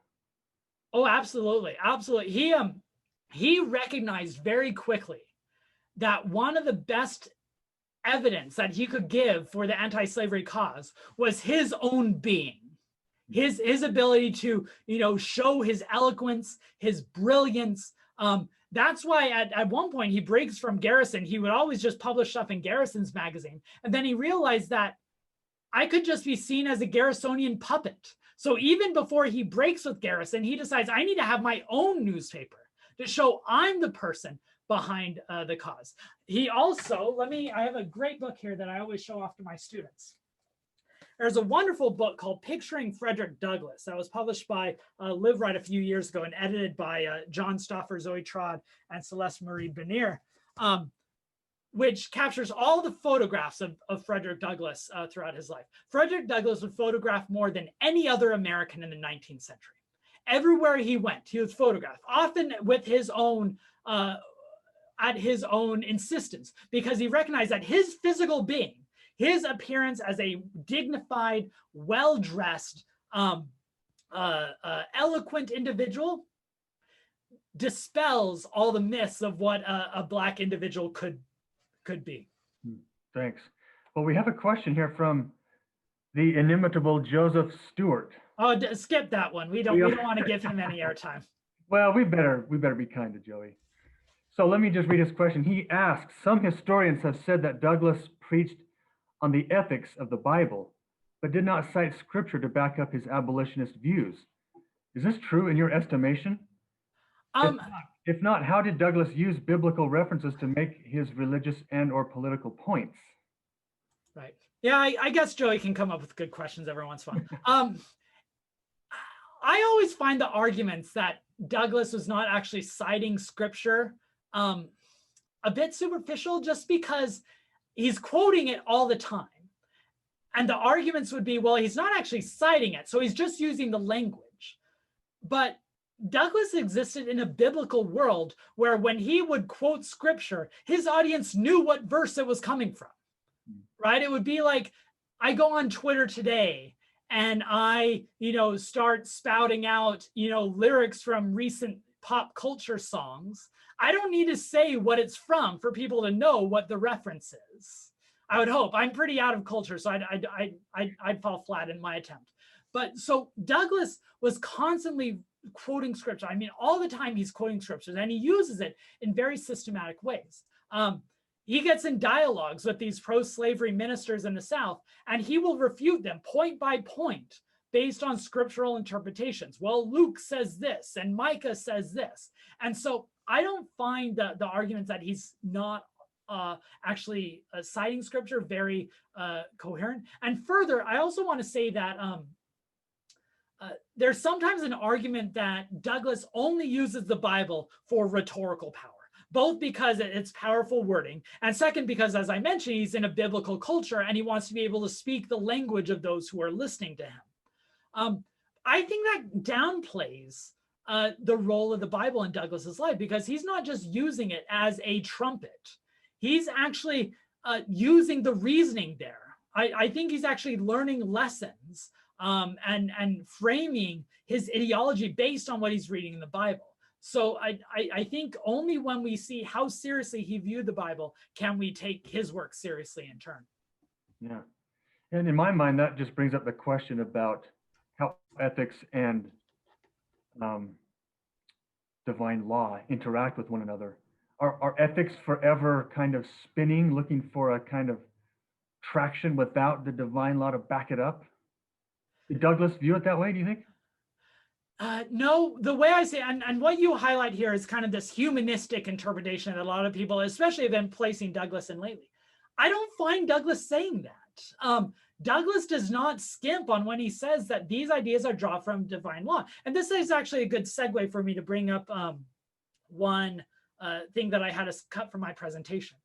S2: Oh, absolutely. Absolutely. He recognized very quickly that one of the best evidence that he could give for the anti-slavery cause was his own being. His ability to, you know, show his eloquence, his brilliance. That's why at one point he breaks from Garrison. He would always just publish stuff in Garrison's magazine. And then he realized that I could just be seen as a Garrisonian puppet. So even before he breaks with Garrison, he decides I need to have my own newspaper to show I'm the person behind the cause. He also, I have a great book here that I always show off to my students. there's a wonderful book called Picturing Frederick Douglass that was published by Live Right a few years ago and edited by John Stauffer, Zoe Trod, and Celeste Marie Benier, which captures all the photographs of Frederick Douglass throughout his life. Frederick Douglass was photographed more than any other American in the 19th century. Everywhere he went, he was photographed, often with his own, at his own insistence, because he recognized that his physical being, his appearance as a dignified, well-dressed, eloquent individual dispels all the myths of what a Black individual could be.
S1: Thanks. Well, we have a question here from the inimitable Joseph Stewart.
S2: Oh, skip that one. We don't want to give him any airtime.
S1: Well, we better be kind to Joey. So let me just read his question. He asks, some historians have said that Douglass preached on the ethics of the Bible, but did not cite scripture to back up his abolitionist views. Is this true in your estimation? If not, how did Douglass use biblical references to make his religious and or political points?
S2: Right. Yeah, I guess Joey can come up with good questions every once in a while. I always find the arguments that Douglass was not actually citing scripture a bit superficial, just because he's quoting it all the time. And the arguments would be, well, he's not actually citing it, so he's just using the language. But Douglass existed in a biblical world where when he would quote scripture, his audience knew what verse it was coming from, right? It would be like, I go on Twitter today and I, start spouting out, lyrics from recent pop culture songs. I don't need to say what it's from for people to know what the reference is. I would hope. I'm pretty out of culture, so I'd fall flat in my attempt. But so Douglass was constantly quoting scripture. I mean, all the time he's quoting scriptures, and he uses it in very systematic ways. He gets in dialogues with these pro-slavery ministers in the South, and he will refute them point by point based on scriptural interpretations. Well, Luke says this, and Micah says this. And so I don't find the arguments that he's not actually citing scripture very coherent. And further, I also want to say that there's sometimes an argument that Douglass only uses the Bible for rhetorical power, both because it's powerful wording, and second, because, as I mentioned, he's in a biblical culture and he wants to be able to speak the language of those who are listening to him. I think that downplays the role of the Bible in Douglass's life, because he's not just using it as a trumpet. He's actually using the reasoning there. I think he's actually learning lessons and framing his ideology based on what he's reading in the Bible. So I think only when we see how seriously he viewed the Bible can we take his work seriously in turn.
S1: Yeah. And in my mind, that just brings up the question about how ethics and divine law interact with one another. Are ethics forever kind of spinning, looking for a kind of traction without the divine law to back it up? Did Douglass view it that way, do you think?
S2: No, the way I say, and what you highlight here is kind of this humanistic interpretation that a lot of people, especially, have been placing Douglass in lately. I don't find Douglass saying that. Douglass does not skimp on when he says that these ideas are drawn from divine law. And this is actually a good segue for me to bring up one thing that I had to cut from my presentation.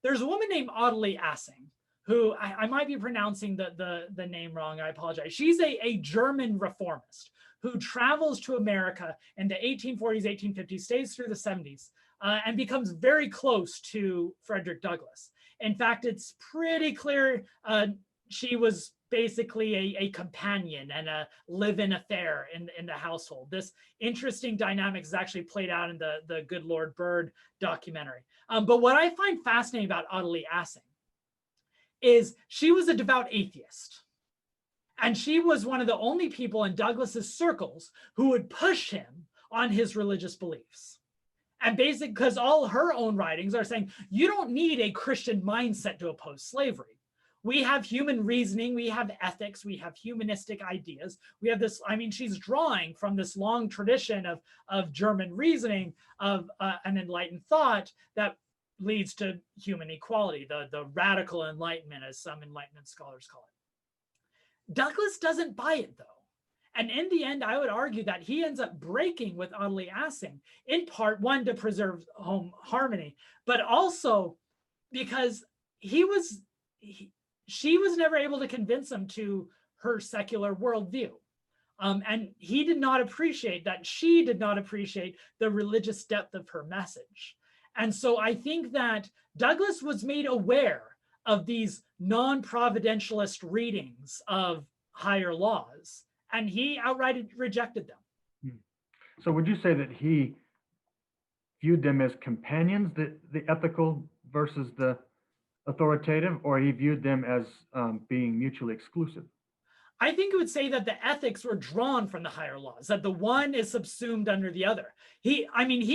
S2: There's a woman named Audley Assing, who I might be pronouncing the name wrong. I apologize. She's a German reformist who travels to America in the 1840s, 1850s, stays through the 70s, and becomes very close to Frederick Douglass. In fact, it's pretty clear she was basically a companion and a live-in affair in the household. This interesting dynamic is actually played out in the Good Lord Bird documentary. But what I find fascinating about Audley Assing is she was a devout atheist. And she was one of the only people in Douglass's circles who would push him on his religious beliefs. And basically, because all her own writings are saying, you don't need a Christian mindset to oppose slavery. We have human reasoning, we have ethics, we have humanistic ideas. We have this, I mean, she's drawing from this long tradition of German reasoning, of an enlightened thought that leads to human equality, the radical enlightenment, as some Enlightenment scholars call it. Douglass doesn't buy it, though. And in the end, I would argue that he ends up breaking with Audley Assing, in part, one, to preserve home harmony, but also because she was never able to convince him to her secular worldview. And he did not appreciate that. She did not appreciate the religious depth of her message. And so I think that Douglass was made aware of these non-providentialist readings of higher laws, and he outright rejected them.
S1: So would you say that he viewed them as companions, the ethical versus the authoritative, or he viewed them as being mutually exclusive?
S2: I think it would say that the ethics were drawn from the higher laws, that the one is subsumed under the other. He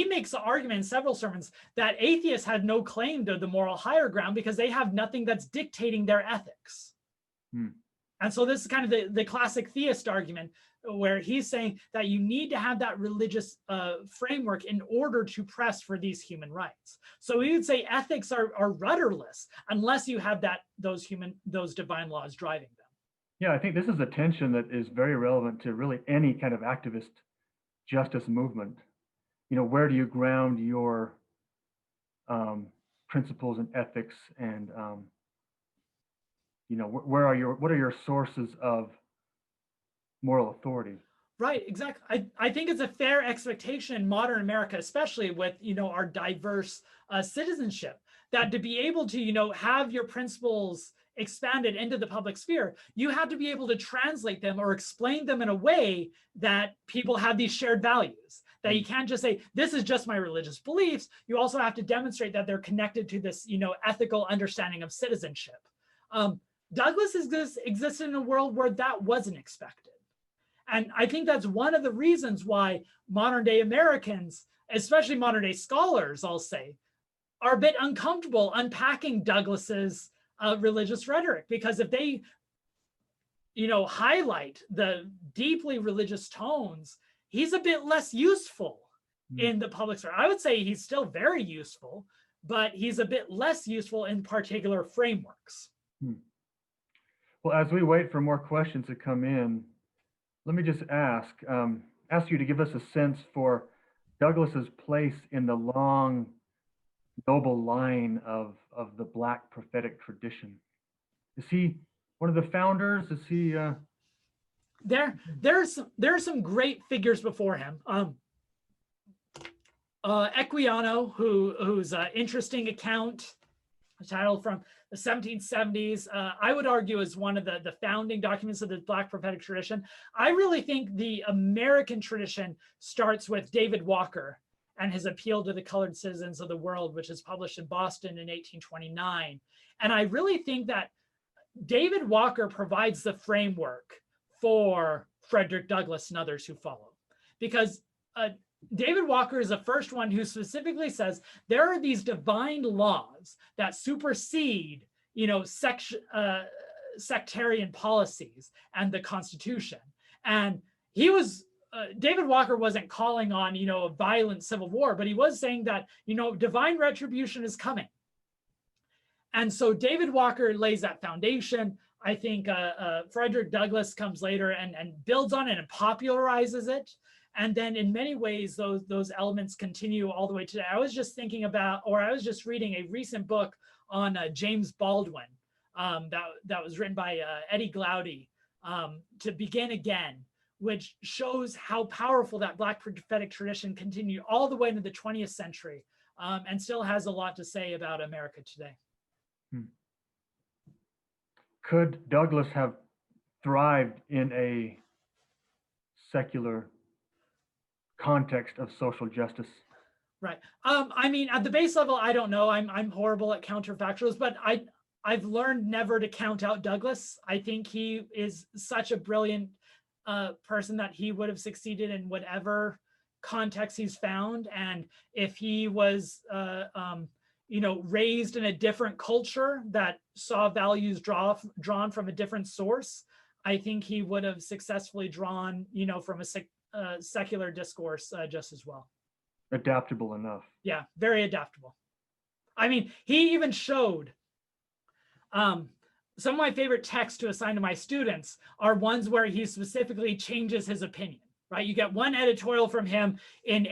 S2: makes the argument in several sermons that atheists have no claim to the moral higher ground because they have nothing that's dictating their ethics. And so this is kind of the classic theist argument, where he's saying that you need to have that religious framework in order to press for these human rights. So we would say ethics are rudderless unless you have those divine laws driving them.
S1: Yeah, I think this is a tension that is very relevant to really any kind of activist justice movement. Where do you ground your principles and ethics, and what are your sources of moral authority?
S2: Right, exactly. I think it's a fair expectation in modern America, especially with our diverse citizenship, that to be able to have your principles expanded into the public sphere, you have to be able to translate them or explain them in a way that people have these shared values. That you can't just say, this is just my religious beliefs. You also have to demonstrate that they're connected to this ethical understanding of citizenship. Douglass existed in a world where that wasn't expected. And I think that's one of the reasons why modern day Americans, especially modern day scholars, I'll say, are a bit uncomfortable unpacking Douglass's religious rhetoric, because if they, highlight the deeply religious tones, he's a bit less useful in the public sphere. I would say he's still very useful, but he's a bit less useful in particular frameworks.
S1: Well, as we wait for more questions to come in, let me just ask you to give us a sense for Douglass's place in the long, noble line of the Black prophetic tradition. Is he one of the founders? Is he?
S2: There are some great figures before him. Equiano, whose interesting account, a title from the 1770s, I would argue is one of the founding documents of the Black prophetic tradition. I really think the American tradition starts with David Walker and his Appeal to the Colored Citizens of the World, which is published in Boston in 1829. And I really think that David Walker provides the framework for Frederick Douglass and others who follow. Because David Walker is the first one who specifically says there are these divine laws that supersede, sectarian policies and the Constitution. And David Walker wasn't calling on, a violent civil war, but he was saying that, divine retribution is coming. And so David Walker lays that foundation. I think Frederick Douglass comes later and builds on it and popularizes it. And then in many ways, those elements continue all the way today. I was just reading a recent book on James Baldwin that was written by Eddie Glaude, To Begin Again, which shows how powerful that Black prophetic tradition continued all the way into the 20th century, and still has a lot to say about America today.
S1: Could Douglass have thrived in a secular context of social justice?
S2: Right. At the base level, I don't know. I'm horrible at counterfactuals, but I've learned never to count out Douglass. I think he is such a brilliant person that he would have succeeded in whatever context he's found. And if he was, raised in a different culture that saw values drawn from a different source, I think he would have successfully drawn, from a secular discourse just as well.
S1: Adaptable enough.
S2: Yeah, very adaptable. He even showed some of my favorite texts to assign to my students are ones where he specifically changes his opinion, right? You get one editorial from him in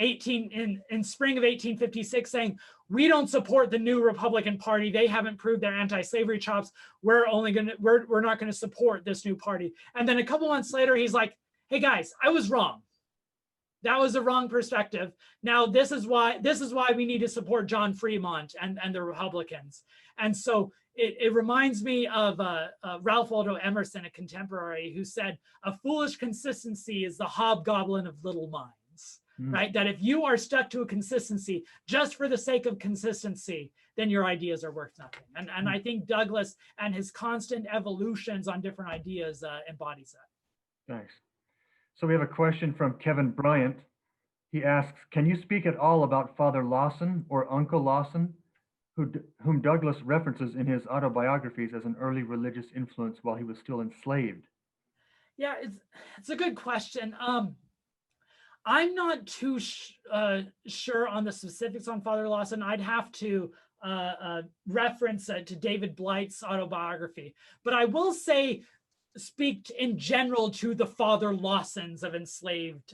S2: spring of 1856 saying, we don't support the new Republican Party. They haven't proved their anti-slavery chops. We're not going to support this new party. And then a couple months later, he's like, hey guys, I was wrong. That was a wrong perspective. Now this is why we need to support John Fremont and the Republicans. And so it reminds me of Ralph Waldo Emerson, a contemporary, who said, a foolish consistency is the hobgoblin of little minds, right? That if you are stuck to a consistency just for the sake of consistency, then your ideas are worth nothing. And I think Douglass and his constant evolutions on different ideas embodies that.
S1: Thanks. So we have a question from Kevin Bryant. He asks, can you speak at all about Father Lawson or Uncle Lawson, whom Douglass references in his autobiographies as an early religious influence while he was still enslaved?
S2: Yeah, it's a good question. I'm not too sure on the specifics on Father Lawson. I'd have to reference to David Blight's autobiography. But I will say, speak in general to the Father Lawsons of enslaved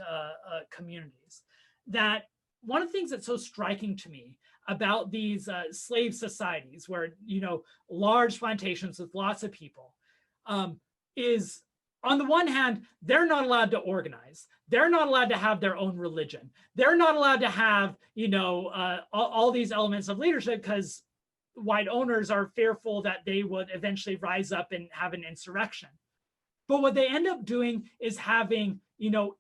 S2: communities, that one of the things that's so striking to me about these slave societies where, large plantations with lots of people is, on the one hand, they're not allowed to organize. They're not allowed to have their own religion. They're not allowed to have, all these elements of leadership, because white owners are fearful that they would eventually rise up and have an insurrection. But what they end up doing is having,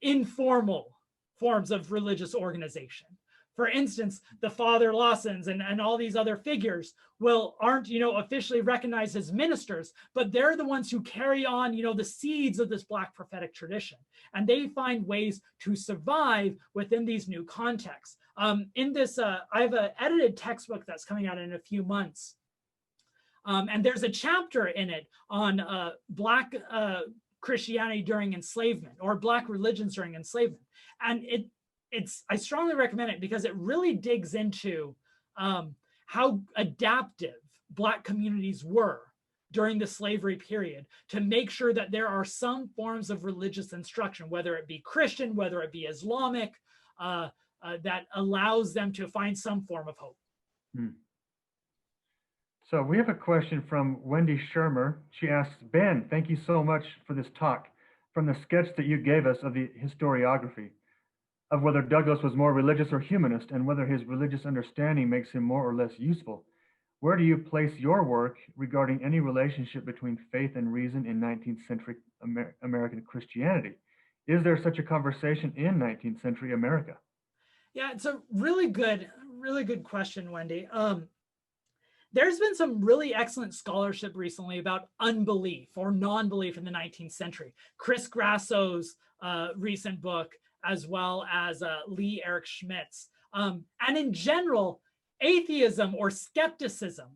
S2: informal forms of religious organization. For instance, the Father Lawsons and all these other figures aren't officially recognized as ministers, but they're the ones who carry on, the seeds of this Black prophetic tradition. And they find ways to survive within these new contexts. In this, I have an edited textbook that's coming out in a few months. And there's a chapter in it on Black Christianity during enslavement, or Black religions during enslavement. And I strongly recommend it because it really digs into how adaptive Black communities were during the slavery period to make sure that there are some forms of religious instruction, whether it be Christian, whether it be Islamic, that allows them to find some form of hope.
S1: So we have a question from Wendy Shermer. She asks, Ben, thank you so much for this talk. From the sketch that you gave us of the historiography of whether Douglass was more religious or humanist and whether his religious understanding makes him more or less useful, where do you place your work regarding any relationship between faith and reason in 19th century American Christianity? Is there such a conversation in 19th century America?
S2: Yeah, it's a really good question, Wendy. There's been some really excellent scholarship recently about unbelief or non-belief in the 19th century. Chris Grasso's recent book, as well as Lee Eric Schmidt's. And in general, atheism or skepticism,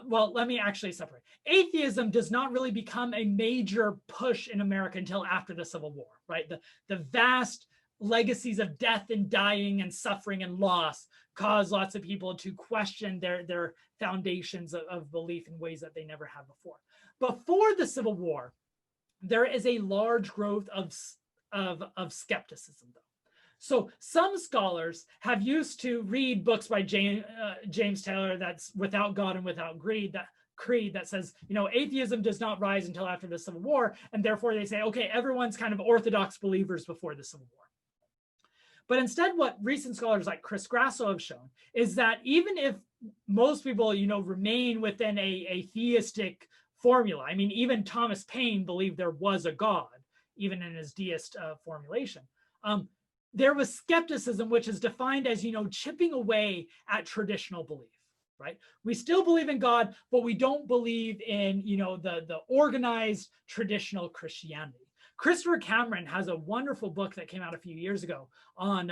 S2: well, let me actually separate. Atheism does not really become a major push in America until after the Civil War, right? The vast legacies of death and dying and suffering and loss cause lots of people to question their foundations of belief in ways that they never had before. Before the Civil War, there is a large growth of skepticism, though. So some scholars have used to read books by James Taylor, that's Without God and Without Greed, that creed that says, atheism does not rise until after the Civil War, and therefore they say, okay, everyone's kind of orthodox believers before the Civil War. But instead, what recent scholars like Chris Grasso have shown is that even if most people, remain within a theistic formula, I mean, even Thomas Paine believed there was a God, even in his deist formulation. There was skepticism, which is defined as, chipping away at traditional belief, right? We still believe in God, but we don't believe in, the organized traditional Christianity. Christopher Cameron has a wonderful book that came out a few years ago on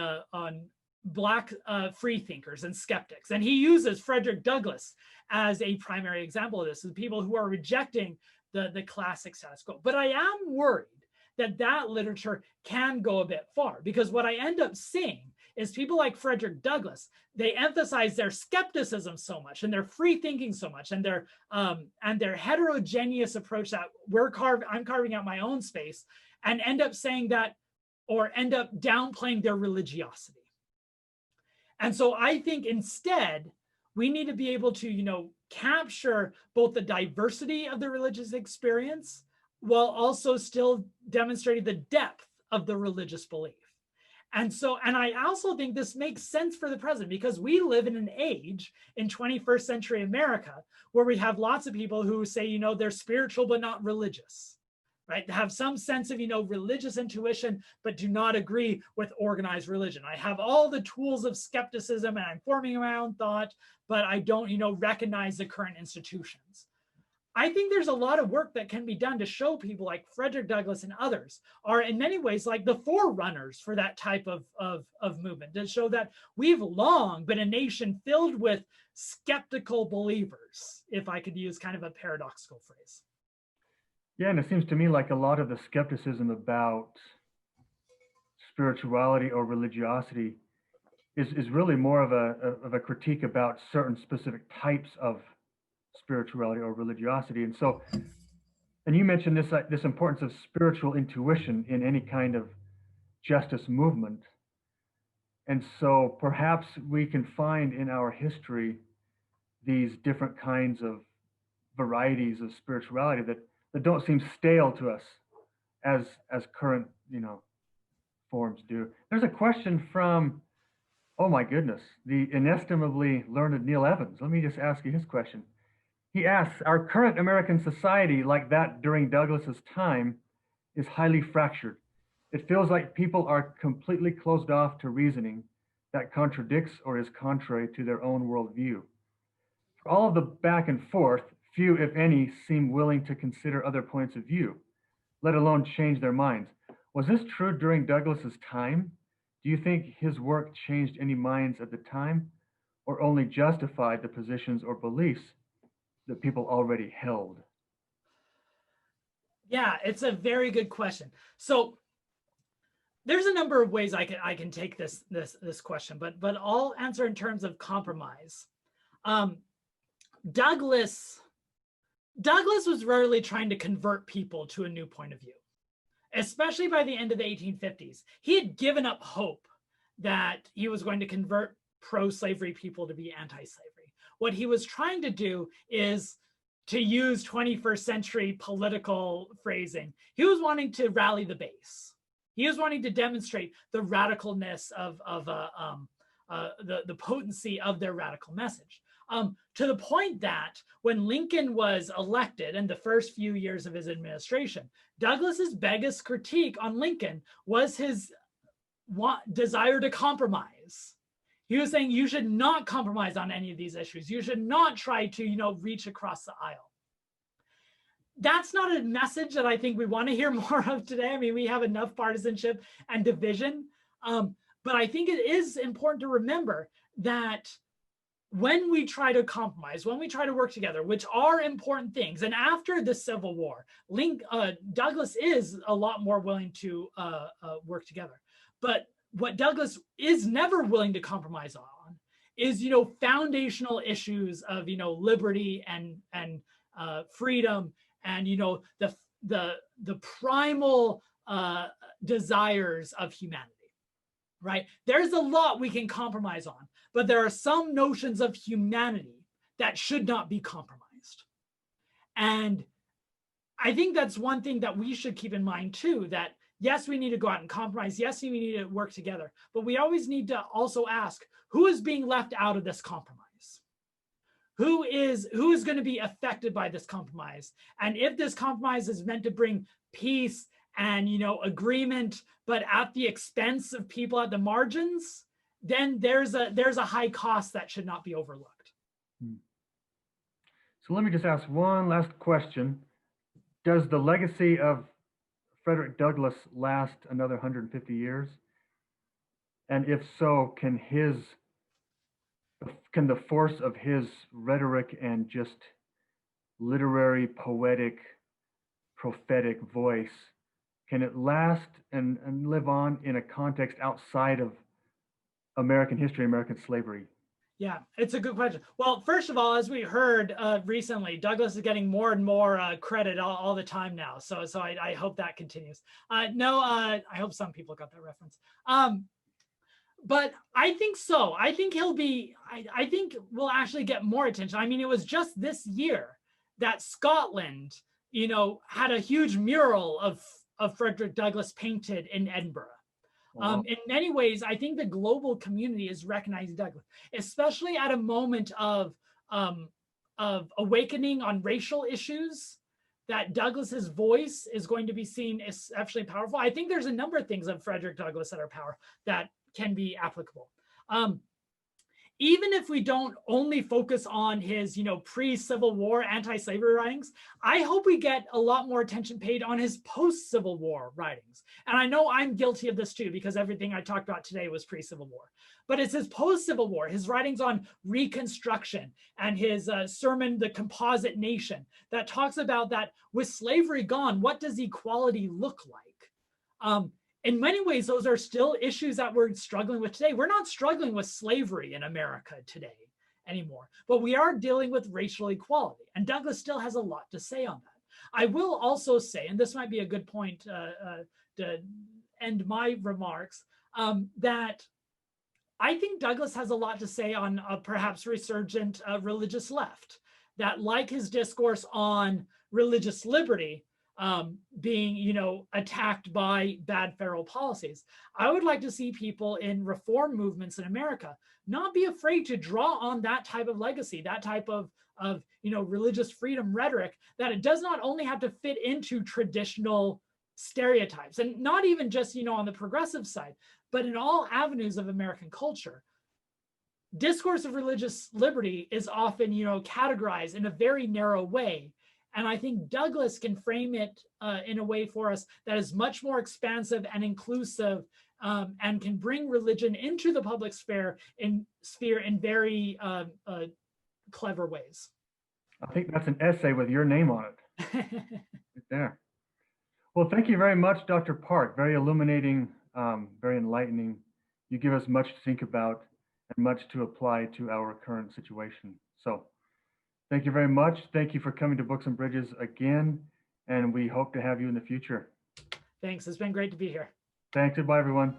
S2: Black freethinkers and skeptics. And he uses Frederick Douglass as a primary example of this, as people who are rejecting the classic status quo. But I am worried that literature can go a bit far, because what I end up seeing is people like Frederick Douglass, they emphasize their skepticism so much and their free thinking so much and their heterogeneous approach that I'm carving out my own space, and end up saying that, or end up downplaying their religiosity. And so I think instead, we need to be able to, capture both the diversity of the religious experience while also still demonstrating the depth of the religious belief. And I also think this makes sense for the present, because we live in an age in 21st century America where we have lots of people who say, they're spiritual but not religious, right? Have some sense of, religious intuition, but do not agree with organized religion. I have all the tools of skepticism and I'm forming my own thought, but I don't, recognize the current institutions. I think there's a lot of work that can be done to show people like Frederick Douglass and others are in many ways like the forerunners for that type of movement, to show that we've long been a nation filled with skeptical believers, if I could use kind of a paradoxical phrase.
S1: Yeah, and it seems to me like a lot of the skepticism about spirituality or religiosity is really more of a critique about certain specific types of spirituality or religiosity. And so, and you mentioned this importance of spiritual intuition in any kind of justice movement. And so perhaps we can find in our history these different kinds of varieties of spirituality that don't seem stale to us as current, forms do. There's a question from, oh my goodness, the inestimably learned Neil Evans. Let me just ask you his question. He asks, our current American society, like that during Douglass's time, is highly fractured. It feels like people are completely closed off to reasoning that contradicts or is contrary to their own worldview. For all of the back and forth, few, if any, seem willing to consider other points of view, let alone change their minds. Was this true during Douglass's time? Do you think his work changed any minds at the time, or only justified the positions or beliefs that people already held?
S2: Yeah, it's a very good question. So there's a number of ways I can take this question, but I'll answer in terms of compromise. Douglass was rarely trying to convert people to a new point of view, especially by the end of the 1850s. He had given up hope that he was going to convert pro-slavery people to be anti-slavery. What he was trying to do is, to use 21st century political phrasing, he was wanting to rally the base. He was wanting to demonstrate the radicalness of the potency of their radical message. To the point that when Lincoln was elected in the first few years of his administration, Douglass's biggest critique on Lincoln was his desire to compromise. He was saying you should not compromise on any of these issues. You should not try to, reach across the aisle. That's not a message that I think we want to hear more of today. I mean, we have enough partisanship and division, but I think it is important to remember that when we try to compromise, when we try to work together, which are important things, and after the Civil War, Douglass is a lot more willing to work together. But what Douglass is never willing to compromise on is, foundational issues of, liberty and freedom, and the primal desires of humanity. Right? There's a lot we can compromise on, but there are some notions of humanity that should not be compromised. And I think that's one thing that we should keep in mind too, that yes, we need to go out and compromise. Yes, we need to work together, but we always need to also ask, who is being left out of this compromise? Who is going to be affected by this compromise? And if this compromise is meant to bring peace and agreement, but at the expense of people at the margins, then there's a high cost that should not be overlooked.
S1: So let me just ask one last question. Does the legacy of Frederick Douglass last another 150 years? And if so, can the force of his rhetoric and just literary, poetic, prophetic voice, can it last and live on in a context outside of American history, American slavery?
S2: Yeah, it's a good question. Well, first of all, as we heard recently, Douglass is getting more and more credit all the time now. So I hope that continues. I hope some people got that reference. But I think so. I think he'll be, I think we'll actually get more attention. I mean, it was just this year that Scotland, had a huge mural of Frederick Douglass painted in Edinburgh.
S1: Wow.
S2: In many ways, I think the global community is recognizing Douglass, especially at a moment of awakening on racial issues, that Douglass's voice is going to be seen as exceptionally powerful. I think there's a number of things of Frederick Douglass that can be applicable. Even if we don't only focus on his, pre-Civil War anti-slavery writings, I hope we get a lot more attention paid on his post-Civil War writings. And I know I'm guilty of this too, because everything I talked about today was pre-Civil War. But it's his post-Civil War, his writings on Reconstruction and his sermon, The Composite Nation, that talks about that with slavery gone, what does equality look like? In many ways, those are still issues that we're struggling with today. We're not struggling with slavery in America today anymore, but we are dealing with racial equality. And Douglass still has a lot to say on that. I will also say, and this might be a good point to end my remarks, that I think Douglass has a lot to say on a perhaps resurgent religious left, that like his discourse on religious liberty, being, attacked by bad federal policies. I would like to see people in reform movements in America not be afraid to draw on that type of legacy, that type of religious freedom rhetoric, that it does not only have to fit into traditional stereotypes, and not even just, on the progressive side, but in all avenues of American culture. Discourse of religious liberty is often, categorized in a very narrow way. And I think Douglass can frame it in a way for us that is much more expansive and inclusive, and can bring religion into the public sphere in very clever ways.
S1: I think that's an essay with your name on it. Right there. Well, thank you very much, Dr. Park. Very illuminating, very enlightening. You give us much to think about and much to apply to our current situation. So thank you very much. Thank you for coming to Books and Bridges again, and we hope to have you in the future.
S2: Thanks. It's been great to be here.
S1: Thanks. Goodbye, everyone.